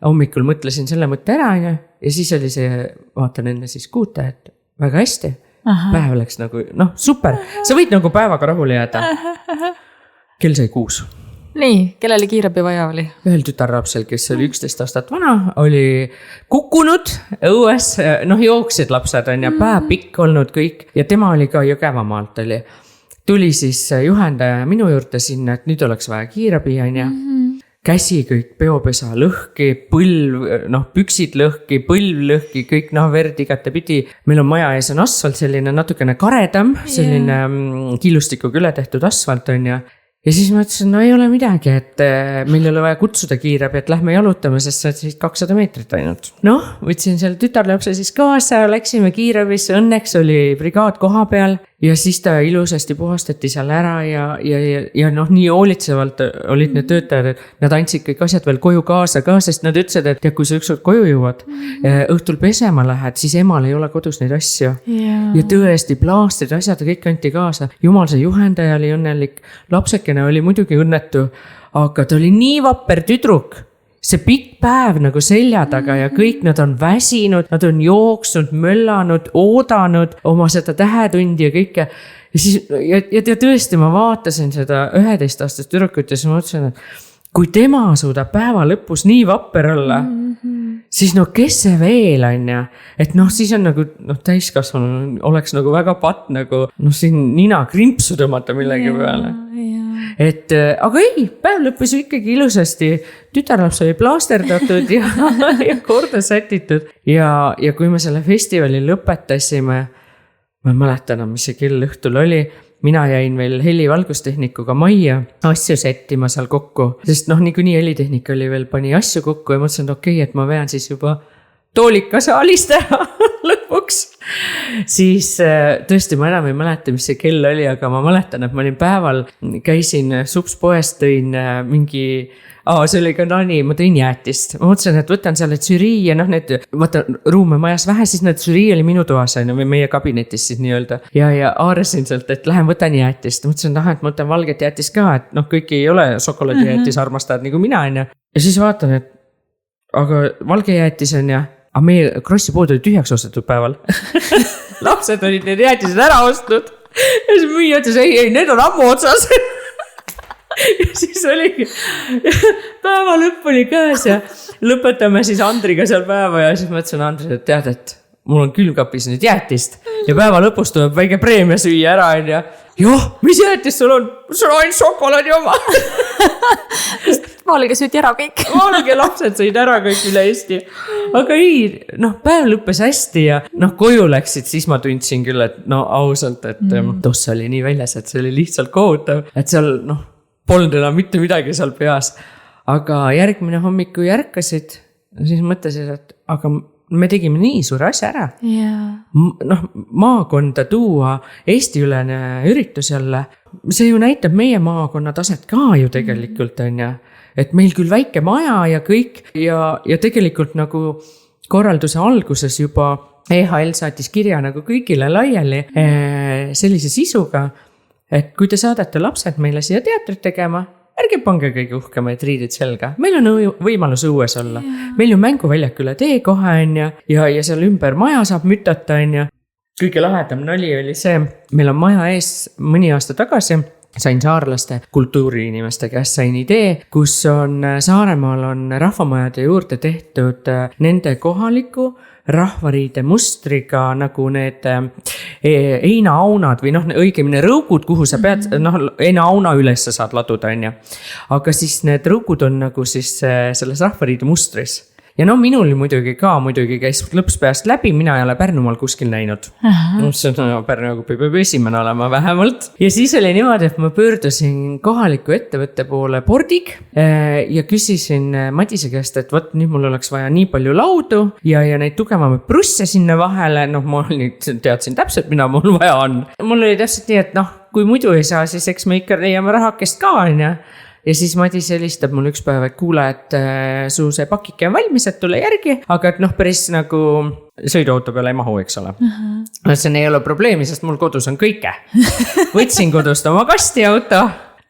Hommikul mõtlesin selle mõtte ära ja siis oli see, vaatan enne siis 6, et väga hästi, päev läks nagu, super, sa võid nagu päevaga rahule jääda. Kell sai 6. Nii, kellele kiirabi vaja oli? Ühel tütarlapsel, kes oli 11 aastat vana, oli kukkunud õues, jooksid lapsed on ja päev pikk olnud kõik ja tema oli ka Jõgevamaalt oli. Tuli siis juhendaja minu juurde sinna, et nüüd oleks vaja kiirabi on ja käsi kõik peopesa lõhki, põlv, püksid lõhki, põlv lõhki, kõik verd igate pidi. Meil on maja ees on asfalt selline natukene karedam, selline killustikuga üle tehtud asfalt on ja siis ma ütlesin, ei ole midagi, et meil ei ole vaja kutsuda kiirabi, et lähme jalutame, sest sa oled 200 meetrit ainult. Võtsin seal tütarlapse siis kaasa, läksime kiirabisse, õnneks oli brigaad koha peal ja siis ta ilusasti puhastati seal ära ja noh, nii hoolitsevalt olid need töötajad, et nad andsid kõik asjad veel koju kaasa ka, sest nad ütlesid, et kui sa ükskord koju jõuad, õhtul pesema lähed, siis emal ei ole kodus neid asju. Ja tõesti, plaastrid, asjad, kõik anti kaasa. Jumal, see juhendaja oli õnnelik, lapsekene oli muidugi õnnetu, aga ta oli nii vapper tüdruk. See pikk päev nagu selja taga ja kõik nad on väsinud, nad on jooksnud, möllanud, oodanud oma seda tähetundi ja kõike. Ja tõesti ma vaatasin seda 11-aastast tüdrukut ja siis ma mõtlesin, et kui tema suudab päeva lõpus nii vapper olla, siis no kes see veel on ja, et noh, siis on nagu täiskasvanu oleks nagu väga patt nagu siin nina krimpsu tõmmata millegi peale. Et, aga ei, päev lõppes ikkagi ilusasti, tütarlaps oli plaasterdatud ja korda sätitud ja kui me selle festivali lõpetasime, ma ei mäleta enam, mis see kell õhtul oli, mina jäin veel helivalgustehnikuga majja asju sättima seal kokku, sest niikuinii helitehnika oli veel, pani asju kokku ja mõtlesin, et okei, et ma vean siis juba toolika saalist ära lõpuks. Siis tõesti ma enam ei mäleta, mis see kell oli, aga ma mäletan, et ma olin päeval, käisin supspoest, tõin mingi, see oli ka nani, ma tõin jäätist. Ma mõtlesin, et võtan selle tsürii ja need, vaata ruume majas vähe, siis need tsürii oli minu toas või meie kabinetis siis nii-öelda. Ja aarasin sealt, et lähen võtan jäätist. Mõtlesin, et ma võtan valget jäätist ka, et kõik ei ole šokolaadijäätis armastajad nagu mina on ja siis vaatan, et aga valge jäätis on ja aga meie Krossi pood oli tühjaks ostetud päeval. Lapsed olid need jäätised ära ostnud. Ja siis müüa ütles, ei, need on ammu otsas. Ja siis oligi päeva lõpp oli käes ja lõpetame siis Andriga seal päeva ja siis mõtlesin Andri, et tead, et mul on külmkapis nüüd jäätist ja päeva lõpus tuleb väike preemia süüa ära ja mis jäätist sul on? Sul on ainult šokolaadi oma. Valge süüdi ära kõik. Valge lapsed sõid ära kõik üle Eesti. Aga ei, päev lõppes hästi ja koju läksid, siis ma tundsin küll, et ausalt, et tossa oli nii väljas, et see oli lihtsalt kohutav, et seal polnud enam mitte midagi seal peas. Aga järgmine hommiku järkasid, siis mõtlesid, et aga me tegime nii suure asja ära. Maakonda tuua Eesti-ülene üritus jälle, see ju näitab meie maakonna taset ka ju tegelikult on ja, et meil küll väike maja ja kõik ja tegelikult nagu korralduse alguses juba EHL saatis kirja nagu kõigile laiali sellise sisuga, et kui te saadate lapsed meile siia teatrit tegema, ärge pange kõige uhkemaid riidid selga. Meil on võimalus õues olla. Meil ju mänguväljak üle tee kohe on ja seal ümber maja saab mütata on ja. Kõige lahedam nali oli see, meil on maja ees mõni aasta tagasi, sain saarlaste kultuuriinimeste käest sain idee, kus on Saaremaal on rahvamajade juurde tehtud nende kohaliku rahvariide mustriga nagu need einaaunad või õigemini rõugud, kuhu sa pead, einaauna üles saad laduda on ja. Aga siis need rõugud on nagu siis selles rahvariide mustris. Ja minul muidugi käis lõps peast läbi, mina ei ole Pärnumaal kuskil näinud. Pärnu peab esimene olema vähemalt. Ja siis oli niimoodi, et ma pöördusin kohaliku ettevõtte poole Pordig ja küsisin Madise käest, et võt, nüüd mul oleks vaja nii palju laudu ja neid tugevamaid prusse sinna vahele. Ma teadsin täpselt, mida mul vaja on. Mul oli täpselt nii, et kui muidu ei saa, siis eks me ikka leiame rahakest ka on ja. Ja siis Madis helistab mul üks päev, et kuule, et su see pakike on valmis, et tule järgi, aga et päris nagu sõiduauto peale ei mahu, eks ole. See ei ole probleemi, sest mul kodus on kõike. Võtsin kodust oma kastiauto,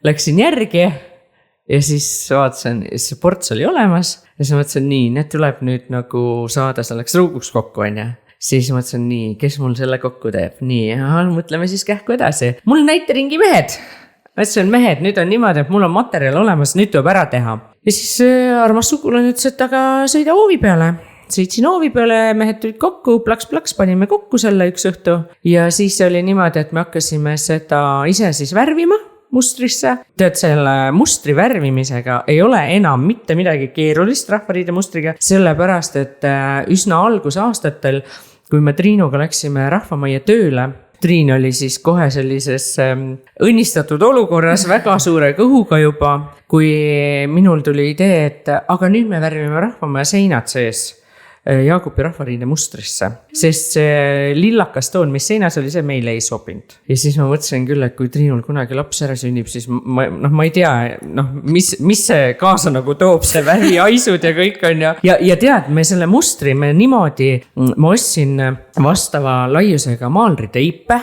läksin järgi ja siis vaatasin, see ports oli olemas ja siis mõtlesin nii, need tuleb nüüd nagu saada selleks rõuguks kokku, on ja. Siis mõtlesin nii, kes mul selle kokku teeb? Nii, mõtleme siis kähku edasi. Mul näiteringi mehed. Mõtlesin, mehed, nüüd on niimoodi, et mul on materjal olemas, nüüd tuleb ära teha. Ja siis armas sugulane ütles, et aga sõida hoovi peale. Sõitsin hoovi peale, mehed tulid kokku, plaks, panime kokku selle üks õhtu. Ja siis oli niimoodi, et me hakkasime seda ise siis värvima mustrisse. Tead, selle mustri värvimisega ei ole enam mitte midagi keerulist rahvariide mustriga, sellepärast, et üsna algusaastatel, kui me Triinuga läksime rahvamajja tööle, Triin oli siis kohe sellises õnnistatud olukorras väga suure kõhuga juba, kui minul tuli idee, et aga nüüd me värvime rahvamaja seinad sees Jaagupi rahvariide mustrisse, sest see lillakas toon, mis seinas oli, see meile ei sobinud. Ja siis ma mõtlesin küll, et kui Triinul kunagi laps ära sünnib, siis ma ei tea, mis see kaasa nagu toob, see väriaisud ja kõik on ja tead, me selle mustri, me niimoodi, ma ostsin vastava laiusega maalriteipe,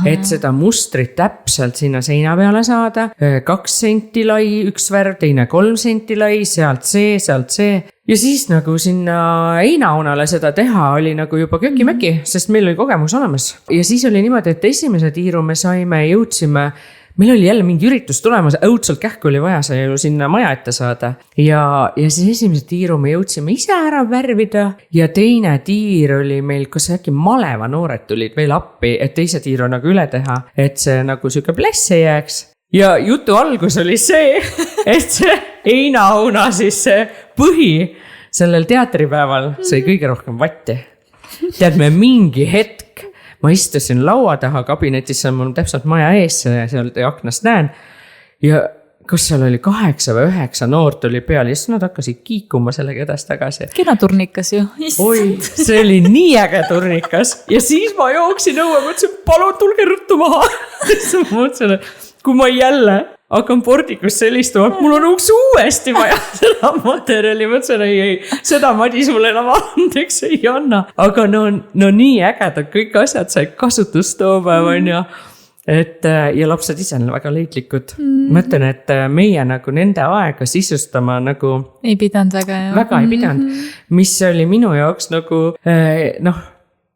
et seda mustrit täpselt sinna seina peale saada, 2 senti lai, üks värv, teine 3 senti lai, sealt see. Ja siis nagu sinna heinaunale seda teha oli nagu juba köki-mäki, sest meil oli kogemus olemas. Ja siis oli niimoodi, et esimese tiiru me jõudsime, meil oli jälle mingi üritus tulemas, õudselt kähku oli vaja see ju sinna maja ette saada. Ja siis esimese tiiru me jõudsime ise ära värvida ja teine tiir oli meil, kas äkki maleva noored tulid veel appi, et teise tiiru nagu üle teha, et see nagu siuke pläss ei jääks. Ja jutu algus oli see, et see heinauna siis see põhi sellel teatripäeval sai kõige rohkem vatti. Tead, me mingi hetk ma istusin laua taha kabinetis, see on mul täpselt maja ees, sealt aknast näen. Ja kas seal oli 8 või 9 noort oli peal ja siis nad hakkasid kiikuma sellega edasi tagasi. Kena turnikas ju. Oi, see oli nii äge turnikas. Ja siis ma jooksin õue, mõtlesin, palun tulge ruttu maha. Siis ma mõtlesin, et kui ma jälle hakkan pordikus sellistuma, mul on uuesti vaja seda materjali. Mõtlesin, ei, seda Madis mulle enam andeks ei anna. Aga no nii ägedad kõik asjad sai kasutust toopäev on ja lapsed ise on väga leidlikud. Mõtlen, et meie nagu nende aega sisustama nagu ei pidanud väga ei pidanud. Mis oli minu jaoks nagu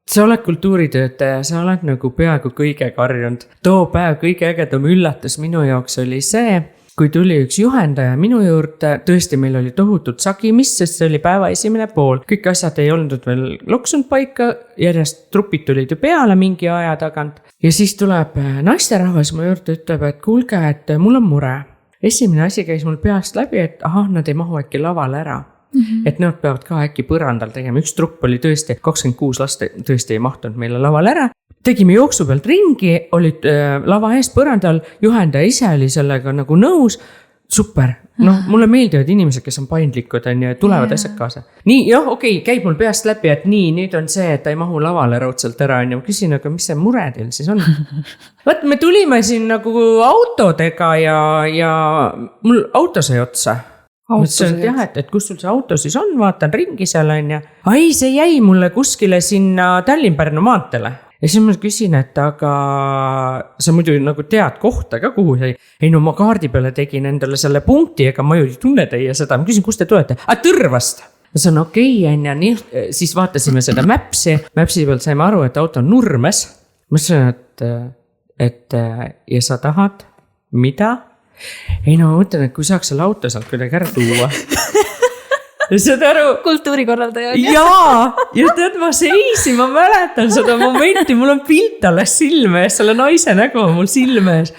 sa oled kultuuritöötaja, sa oled nagu peaaegu kõigega harjunud. Too päev kõige ägedam üllatus minu jaoks oli see, kui tuli üks juhendaja minu juurde, tõesti meil oli tohutult sagimist, sest see oli päeva esimene pool. Kõik asjad ei olnud veel loksunud paika, järjest trupid tulid ju peale mingi aja tagant. Ja siis tuleb naisterahvas mu juurde, ütleb, et kuulge, et mul on mure. Esimene asi käis mul peast läbi, et nad ei mahu äkki lavale ära. Et nad peavad ka äkki põrandal tegema. Üks trupp oli tõesti, 26 last tõesti ei mahtunud meile laval ära. Tegime jooksu pealt ringi, olid lava ees põrandal, juhendaja ise oli sellega nagu nõus. Super, mulle meeldivad inimesed, kes on paindlikud ja tulevad asjad kaasa. Nii, okei, käib mul peast läbi, et nii, nüüd on see, et ta ei mahu lavale raudselt ära. Ma küsin, aga mis see mure teil siis on? Võt, me tulime siin nagu autodega ja mul auto sai otsa. Mõtlesin, et kus sul see auto siis on, vaatan ringi seal on Ai, see jäi mulle kuskile sinna Tallinn-Pärnu maantele. Ja siis ma küsin, et aga sa muidu nagu tead kohta ka, kuhu sai. Ei, ma kaardi peale tegin endale selle punkti, ega ma ju ei tunne teie seda. Ma küsin, kus te tulete? Tõrvast. Ma sain okei, siis vaatasime seda Mapsi pealt saime aru, et auto on Nurmes. Ma ütlesin, et ja sa tahad, mida? Ei, ma mõtlen, et kui saaks selle auto sealt kuidagi ära tuua. Saad aru? Kultuurikorraldaja. Ja tead, ma seisin, ma mäletan seda momenti, mul on pilt alles silme ees, selle naise nägu on mul silme ees.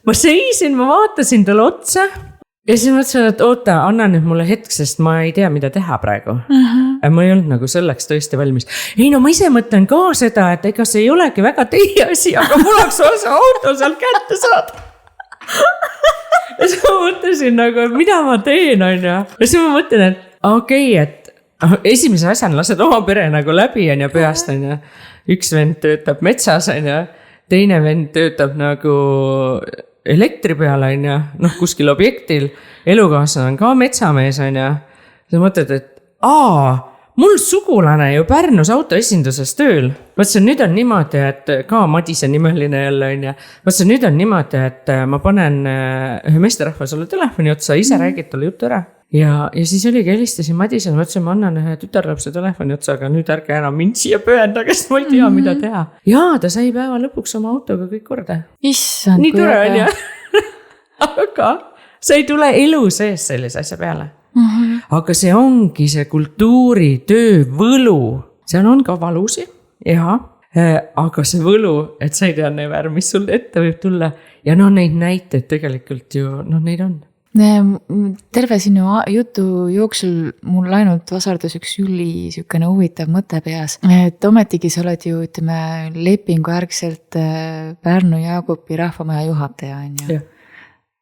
Ma seisin, ma vaatasin talle otsa ja siis mõtlesin, et oota, anna nüüd mulle hetk, sest ma ei tea, mida teha praegu. Ma ei olnud nagu selleks tõesti valmis. Ei, ma ise mõtlen ka seda, et ega see ei olegi väga teie asi, aga mul oleks see auto sealt kätte saada. Ja siis ma mõtlesin nagu, mida ma teen Ja siis ma mõtlen, et okei, et esimese asjana lased oma pere nagu läbi peast Üks vend töötab metsas teine vend töötab nagu elektri peal kuskil objektil. Elukaaslane on ka metsamees Sa mõtled, et mul sugulane ju Pärnus autoesinduses tööl. Mõtlesin, nüüd on niimoodi, et ka Madise nimeline jälle Mõtlesin, nüüd on niimoodi, et ma panen ühe meesterahva sulle telefoni otsa, ise räägid talle juttu ära. Ja siis oligi, helistasin Madisele, mõtlesin, ma annan ühe tütarlapse telefoni otsa, aga nüüd ärge enam mind siia pöönda, kes ma ei tea, mida teha. Ja ta sai päeva lõpuks oma autoga kõik korda. Issand, nii tore on Aga sa ei tule elu sees sellise asja peale. Aga see ongi see kultuuritöö võlu. Seal on ka valusi, aga see võlu, et sa ei tea never, mis sul ette võib tulla. Ja neid näiteid tegelikult ju, neid on. Terve sinu jutu jooksul mul ainult vasardus üks sükene huvitav mõte peas. Et ometigi sa oled ju, ütleme, lepingu ärgselt Pärnu Jaagupi rahvamaja juhataja.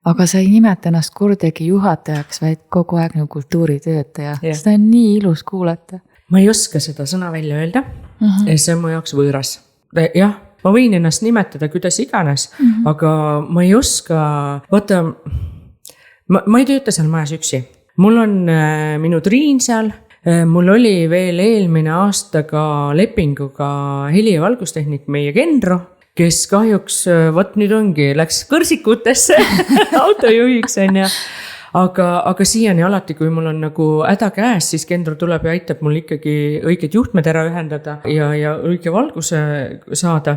Aga sa ei nimeta ennast kordagi juhatajaks, vaid kogu aeg nagu kultuuritöötaja. Seda on nii ilus kuulata. ma ei oska seda sõna välja öelda. See on mu jaoks võõras. Jah, ma võin ennast nimetada kuidas iganes, aga ma ei oska, vaata, ma ei tööta seal majas üksi. Mul on minu Triin seal. Mul oli veel eelmine aasta ka lepinguga heli- ja valgustehnik meie Genro, kes kahjuks, võt nüüd ongi, läks kõrsikutesse autojuhiks on ja. Aga siiani alati, kui mul on nagu häda käes, siis Genro tuleb ja aitab mul ikkagi õiged juhtmed ära ühendada ja õige valguse saada.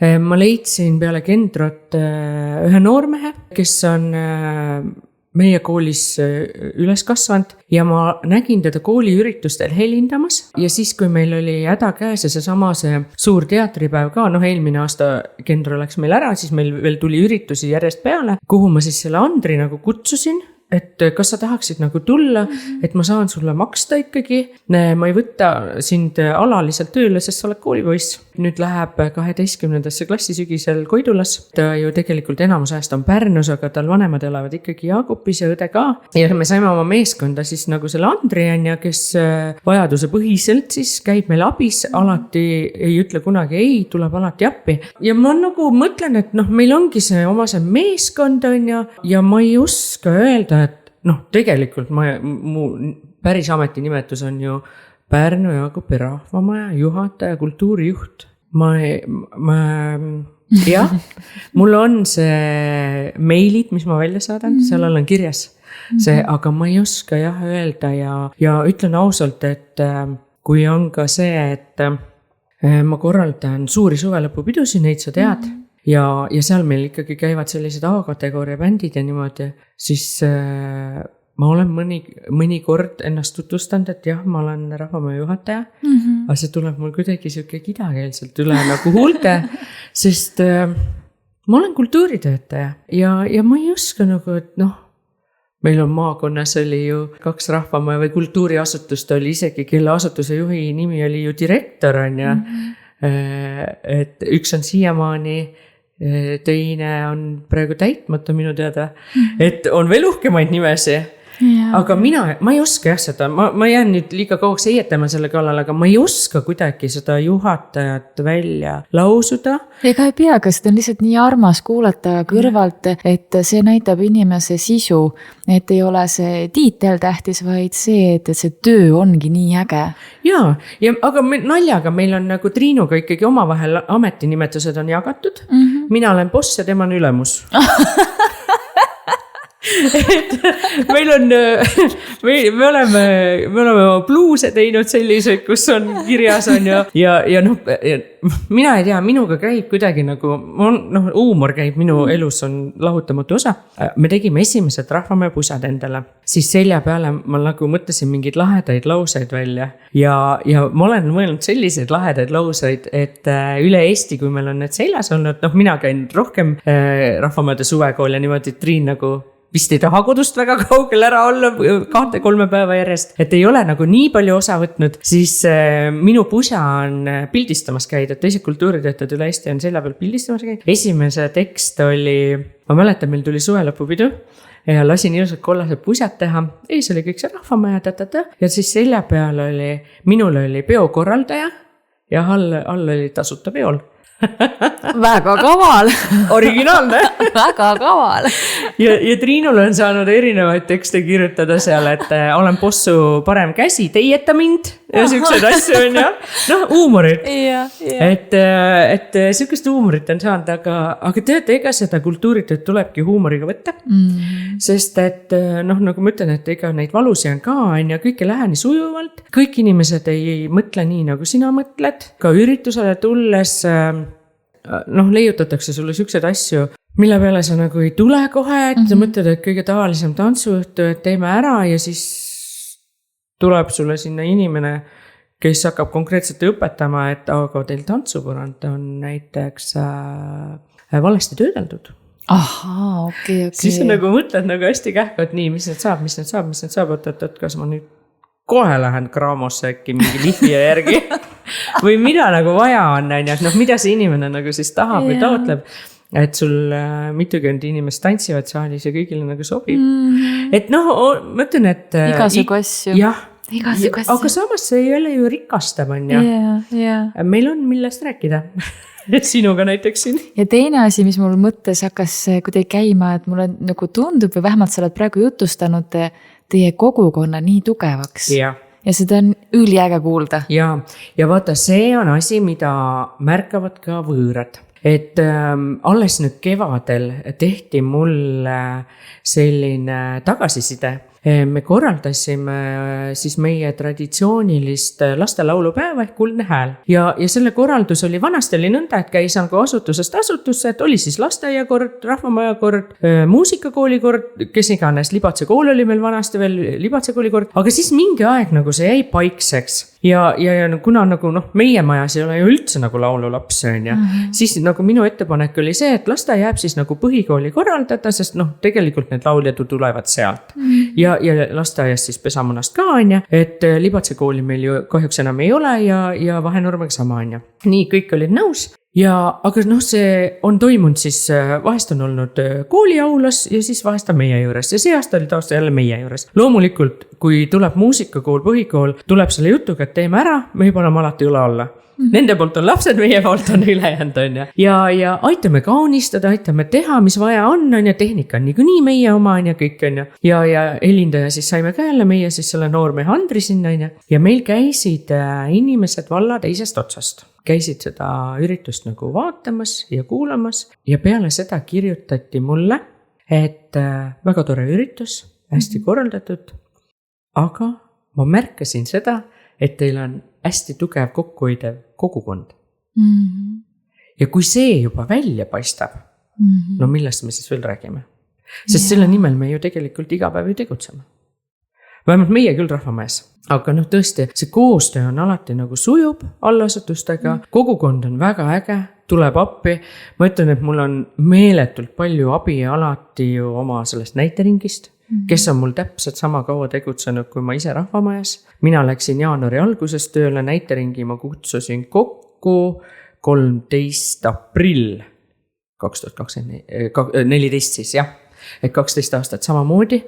Ma leidsin peale Genrot ühe noormehe, kes on meie koolis üles kasvanud ja ma nägin teda kooliüritustel helindamas ja siis, kui meil oli häda käes ja see suur teatripäev ka, eelmine aasta Genro läks meil ära, siis meil veel tuli üritusi järjest peale, kuhu ma siis selle Andri nagu kutsusin, et kas sa tahaksid nagu tulla, et ma saan sulle maksta ikkagi. Ma ei võta sind alaliselt tööle, sest sa oled koolipoiss. Nüüd läheb 12. klassi sügisel Koidulas. Ta ju tegelikult enamus ajast on Pärnus, aga tal vanemad elavad ikkagi Jaagupis ja õde ka. Ja me saime oma meeskonda siis nagu selle Andri on ja kes vajaduse põhiselt siis käib meil abis, alati ei ütle kunagi ei, tuleb alati appi. Ja ma nagu mõtlen, et meil ongi see oma see meeskond on ja ma ei oska öelda, et tegelikult mu päris ametinimetus on ju Pärnu Jaagupi rahvamaja juhataja, kultuurijuht. Jah, mul on see meilid, mis ma välja saadan, seal on kirjas see, aga ma ei oska öelda ja ütlen ausalt, et kui on ka see, et ma korraldan suuri suvelõpupidusi, neid sa tead, ja seal meil ikkagi käivad sellised A-kategooria bändid ja niimoodi, siis ma olen mõni kord ennast tutvustanud, et jah, ma olen rahvamaja juhataja, aga see tuleb mul kuidagi siuke kidakeelselt üle nagu huulte, sest ma olen kultuuritöötaja ja ma ei oska nagu, et meil on maakonnas oli ju 2 rahvamaja või kultuuriasutust oli isegi, kelle asutuse juhi nimi oli ju direktor on ja et üks on siiamaani, teine on praegu täitmata minu teada, et on veel uhkemaid nimesi, aga ma ei oska seda, ma jään nüüd liiga kauaks heietama selle kallal, aga ma ei oska kuidagi seda juhatajat välja lausuda. Ega ei peagi, seda on lihtsalt nii armas kuulata kõrvalt, et see näitab inimese sisu, et ei ole see tiitel tähtis, vaid see, et see töö ongi nii äge. Jaa, aga naljaga meil on nagu Triinuga ikkagi omavahel ametinimetused on jagatud. Mina olen boss ja tema on ülemus. Et meil on, me oleme bluuse teinud selliseid, kus on kirjas on ja mina ei tea, minuga käib kuidagi nagu, huumor käib minu elus on lahutamatu osa. Me tegime esimesed rahvamaja pusad endale, siis selja peale ma nagu mõtlesin mingeid lahedaid lauseid välja ja ma olen mõelnud selliseid lahedaid lauseid, et üle Eesti, kui meil on need seljas olnud, mina käin rohkem rahvamajade suvekool ja niimoodi Triin nagu vist ei taha kodust väga kaugel ära olla 2-3 päeva järjest, et ei ole nagu nii palju osa võtnud, siis minu pusa on pildistamas käidud, teised kultuuritöötajad üle Eesti on selja peal pildistamas käidud. Esimese tekst oli, ma mäletan, meil tuli suvelõpupidu ja lasin ilusad kollased pusad teha, ees oli kõik see rahvamaja ja siis selja peal minul oli peokorraldaja ja all oli tasuta peol. Väga kaval. Originaalne. Väga kaval. Ja Triinul on saanud erinevaid tekste kirjutada seal, et olen bossu parem käsi, teieta mind ja siuksed asju on huumorit. Et siukest huumorit on saanud, aga teate, ega seda kultuuritööd tulebki huumoriga võtta. Sest et nagu ma ütlen, et ega neid valusi on ka ja kõik ei lähe nii sujuvalt. Kõik inimesed ei mõtle nii, nagu sina mõtled. Ka üritusele tulles leiutatakse sulle siukseid asju, mille peale sa nagu ei tule kohe, et sa mõtled, et kõige tavalisem tantsuõhtu, et teeme ära ja siis tuleb sulle sinna inimene, kes hakkab konkreetselt õpetama, et aga teil tantsupõrand on näiteks valesti töödeldud. Ahaa, okei. Siis sa nagu mõtled nagu hästi kähku, et nii, mis need saab, oot, kas ma nüüd kohe lähen kraamosse äkki mingi lihvija järgi või mida nagu vaja on, et mida see inimene nagu siis tahab või taotleb, et sul mitukümmend inimest tantsivad saalis ja kõigile nagu sobib. Et ma ütlen, et igasugu asju. Jah, igasugust. aga samas see ei ole ju rikastav, on ju. Meil on millest rääkida sinuga näiteks siin. Ja teine asi, mis mul mõttes hakkas kuidagi käima, et mulle nagu tundub või vähemalt sa oled praegu jutustanud teie kogukonna nii tugevaks. Ja seda on üliäge kuulda. Ja vaata, see on asi, mida märkavad ka võõrad. Et alles nüüd kevadel tehti mulle selline tagasiside. Me korraldasime siis meie traditsioonilist lastelaulupäeva ehk Kuldne hääl. Ja selle korraldus oli vanasti oli nõnda, et käis nagu asutusest asutusse, et oli siis lasteaiakord, rahvamajakord, muusikakooli-kord, kes iganes, Libatse kool oli meil vanasti veel, Libatse kooli-kord, aga siis mingi aeg nagu see jäi paikseks. Ja kuna nagu meie majas ei ole ju üldse nagu laululapsi, on ja, siis nagu minu ettepanek oli see, et laste jääb siis nagu põhikooli korraldada, sest tegelikult need lauljad tulevad sealt. Ja lasteaias siis Pesamunast ka, on ja, et Libatse kooli meil ju kahjuks enam ei ole ja Vahenurmega sama, on ja. Nii, kõik olid nõus. Aga see on toimunud siis, vahest on olnud kooliaulas ja siis vahest on meie juures ja see aasta oli taas jälle meie juures. Loomulikult, kui tuleb muusikakool, põhikool, tuleb selle jutuga, et teeme ära, me paneme alati üle alla. Nende poolt on lapsed, meie poolt on ülejäänud, on ja aitame kaunistada, aitame teha, mis vaja on ja tehnika on niikuinii meie oma on ja kõik on ja elindaja siis saime ka jälle meie siis selle noormehe Andri sinna on ja meil käisid inimesed valla teisest otsast. Käisid seda üritust nagu vaatamas ja kuulamas ja peale seda kirjutati mulle, et väga tore üritus, hästi korraldatud, aga ma märkasin seda, et teil on hästi tugev kokkuhoidev kogukond. Ja kui see juba välja paistab, no millest me siis veel räägime? Sest selle nimel me ju tegelikult iga päev ju tegutseme. Vähemalt meie küll Rahvamajas. Aga tõesti, see koostöö on alati nagu sujub allasutustega, kogukond on väga äge, tuleb appi. Ma ütlen, et mul on meeletult palju abi alati ju oma sellest näiteringist, kes on mul täpselt sama kaua tegutsenud, kui ma ise Rahvamajas. Mina läksin jaanuari alguses tööle näiteringi, ma kutsusin kokku 13. aprill 2014 siis, jah. Et 12 aastat samamoodi.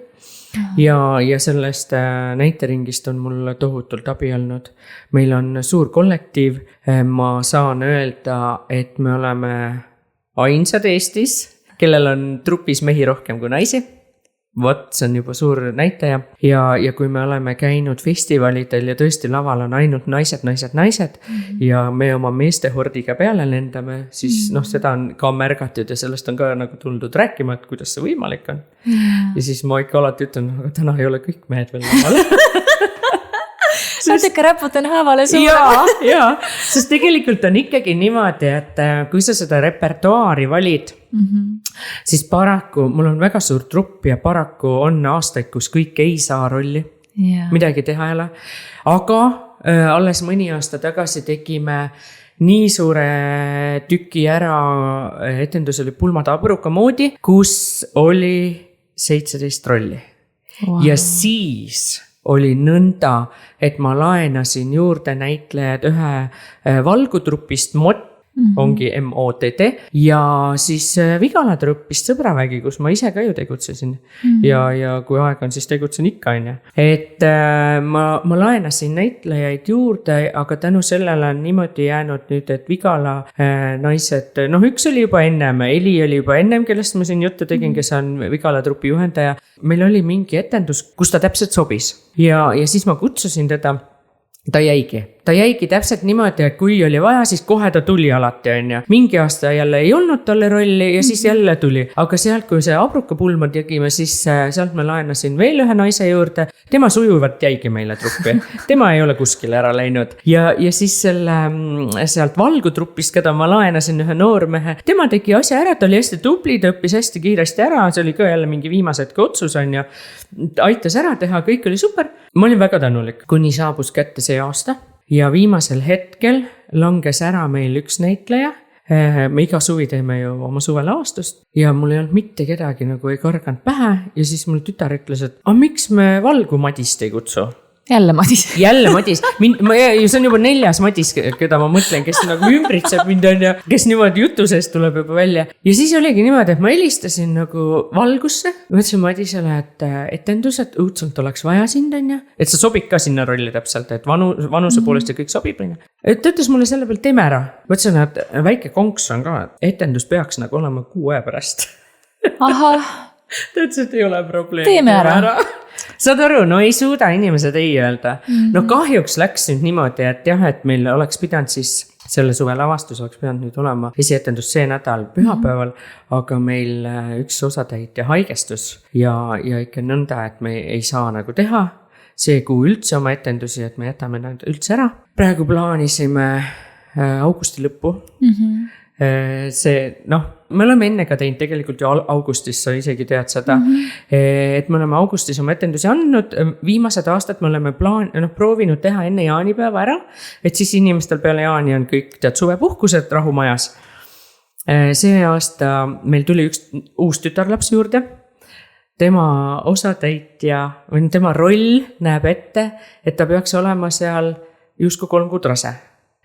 Ja sellest näiteringist on mul tohutult abi olnud. Meil on suur kollektiiv. Ma saan öelda, et me oleme ainsad Eestis, kellel on trupis mehi rohkem kui naisi. Vot, see on juba suur näitaja. Ja kui me oleme käinud festivalidel ja tõesti laval on ainult naised ja me oma meeste hordiga peale lendame, siis seda on ka märgatud ja sellest on ka nagu tuldud rääkima, et kuidas see võimalik on. Ja siis ma ikka alati ütlen, aga täna ei ole kõik mehed veel laval. Natuke räputan haavale suura. Ja, sest tegelikult on ikkagi niimoodi, et kui sa seda repertuaari valid, siis paraku, mul on väga suur trupp ja paraku on aastaid, kus kõik ei saa rolli. Midagi teha ei ole. Aga alles mõni aasta tagasi tegime nii suure tüki ära, etendus oli Pulmade abruka moodi, kus oli 17 rolli. Wow. Ja siis oli nõnda, et ma laenasin juurde näitlejad ühe valgutrupist MOT, ongi MOTT, ja siis Vigala trupist Sõbravägi, kus ma ise ka ju tegutsesin. Ja kui aeg on, siis tegutsen ikka, on. Et ma laenasin näitlejaid juurde, aga tänu sellele on niimoodi jäänud nüüd, et Vigala naised, üks oli juba ennem, Eli oli juba ennem, kellest ma siin juttu tegin, kes on Vigala trupi juhendaja. Meil oli mingi etendus, kus ta täpselt sobis. Ja siis ma kutsusin teda. Ta jäigi täpselt niimoodi, et kui oli vaja, siis kohe ta tuli alati, on. Mingi aasta jälle ei olnud talle rolli ja siis jälle tuli. Aga sealt, kui see abruka pulma tegime, siis sealt ma laenasin veel ühe naise juurde. Tema sujuvalt jäigi meile truppi. Tema ei ole kuskile ära läinud. Ja siis sealt valgutrupist, keda ma laenasin ühe noormehe, tema tegi asja ära, ta oli hästi tubli, ta õppis hästi kiiresti ära, see oli ka jälle mingi viimasedki otsus, on. Aitas ära teha, kõik oli super. Ma olin väga tänulik, kuni saabus kätte see aasta ja viimasel hetkel langes ära meil üks näitleja. Me iga suvi teeme ju oma suvelaastust ja mul ei olnud mitte kedagi nagu ei karganud pähe ja siis mul tütar ütles, et miks me Valgu Madist ei kutsu? jälle Madis. jälle Madis, see on juba 4. Madis, keda ma mõtlen, kes nagu ümbritseb mind on ja kes niimoodi jutu seest tuleb juba välja. Ja siis oligi niimoodi, et ma helistasin nagu valgusse. Ma ütlesin Madisele, et etendus, et õudselt oleks vaja sind on ja. Et sa sobid ka sinna rolli täpselt, et vanuse poolest ja kõik sobib on ja. Et ta ütles mulle selle pealt teeme ära. Ma ütlesin, et väike konks on ka, et etendus peaks nagu olema 6 aja pärast. Ahah. Ta ütles, et ei ole probleemi. Teeme ära. Saad aru, no ei suuda inimesed ei öelda. No kahjuks läks nüüd niimoodi, et jah, et meil oleks pidanud siis selle suve lavastus oleks pidanud nüüd olema esietendus see nädal pühapäeval, aga meil üks osatäitja haigestus ja ikka nõnda, et me ei saa nagu teha see kuu üldse oma etendusi, et me jätame nad üldse ära. Praegu plaanisime augusti lõppu. See, me oleme enne ka teinud tegelikult ju augustis, sa isegi tead seda, et me oleme augustis oma etendusi andnud, viimased aastad me oleme proovinud teha enne jaanipäeva ära, et siis inimestel peale jaani on kõik suvepuhkused rahumajas. See aasta meil tuli üks uus tütarlaps juurde, tema osatäitja või tema roll näeb ette, et ta peaks olema seal justkui 3 kuud rase.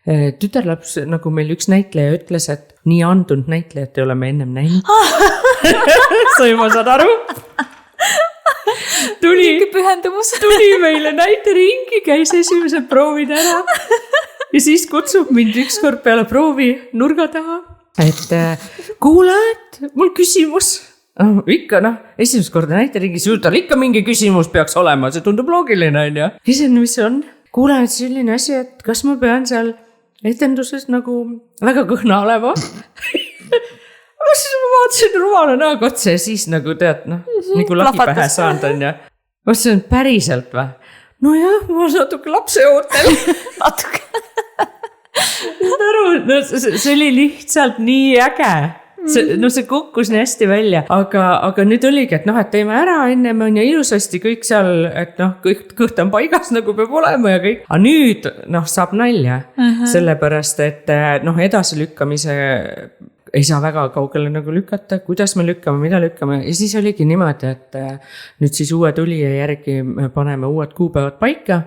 Tütarlaps, nagu meil üks näitleja ütles, et nii andunud näitlejat ei ole me ennem näinud. Sa juba saad aru? Tuli meile näiteringi, käis esimesed proovid ära. Ja siis kutsub mind ükskord peale proovi nurga taha. Et kuule, et mul küsimus. Ikka esimest korda näiteringis tal ikka mingi küsimus peaks olema, see tundub loogiline on ja. Küsin, mis on? Kuule, et selline asi, et kas ma pean seal etenduses nagu väga kõhna olema. Ma vaatasin rumala näoga otsa ja siis nagu tead, nagu lagi pähe saanud on ja. Ma ütlesin, päriselt või? No jah, ma olen natuke lapse ootel. Natuke. See oli lihtsalt nii äge. See kukkus nii hästi välja, aga nüüd oligi, et et teeme ära ennem on ja ilusasti kõik seal, et kõht on paigas nagu peab olema ja kõik. Aga nüüd saab nalja, sellepärast, et edasilükkamise ei saa väga kaugele nagu lükata, kuidas me lükkame, mida lükkame. Ja siis oligi niimoodi, et nüüd siis uue tulija järgi me paneme uued kuupäevad paika,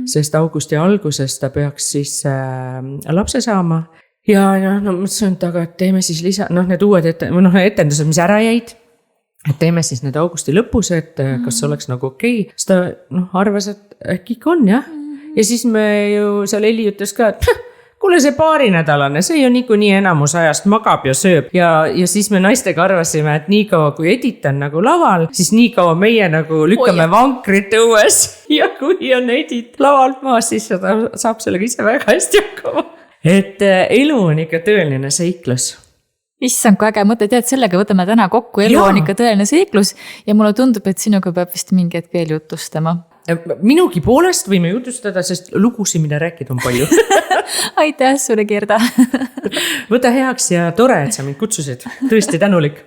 sest augusti alguses ta peaks siis lapse saama. Ja mõtlesin, et teeme siis need uued etendused, mis ära jäid, et teeme siis need augusti lõpus, et kas oleks nagu okei. Siis ta arvas, et äkki ikka on, jah. Ja siis me ju seal Eli ütles ka, et kuule see paarinädalane, see ju niikuinii enamus ajast magab ja sööb. Ja siis me naistega arvasime, et nii kaua kui Edith on nagu laval, siis nii kaua meie nagu lükkame vankrit õues. Ja kui on Edith lavalt maas, siis saab sellega ise väga hästi hakkama. Et elu on ikka tõeline seiklus. Issand, kui äge mõte, tead, sellega võtame täna kokku, elu on ikka tõeline seiklus ja mulle tundub, et sinuga peab vist mingi hetk veel jutustama. Minugi poolest võime jutustada, sest lugusi, mida rääkida on palju. Aitäh sulle, Gerda. Võta heaks ja tore, et sa mind kutsusid. Tõesti tänulik.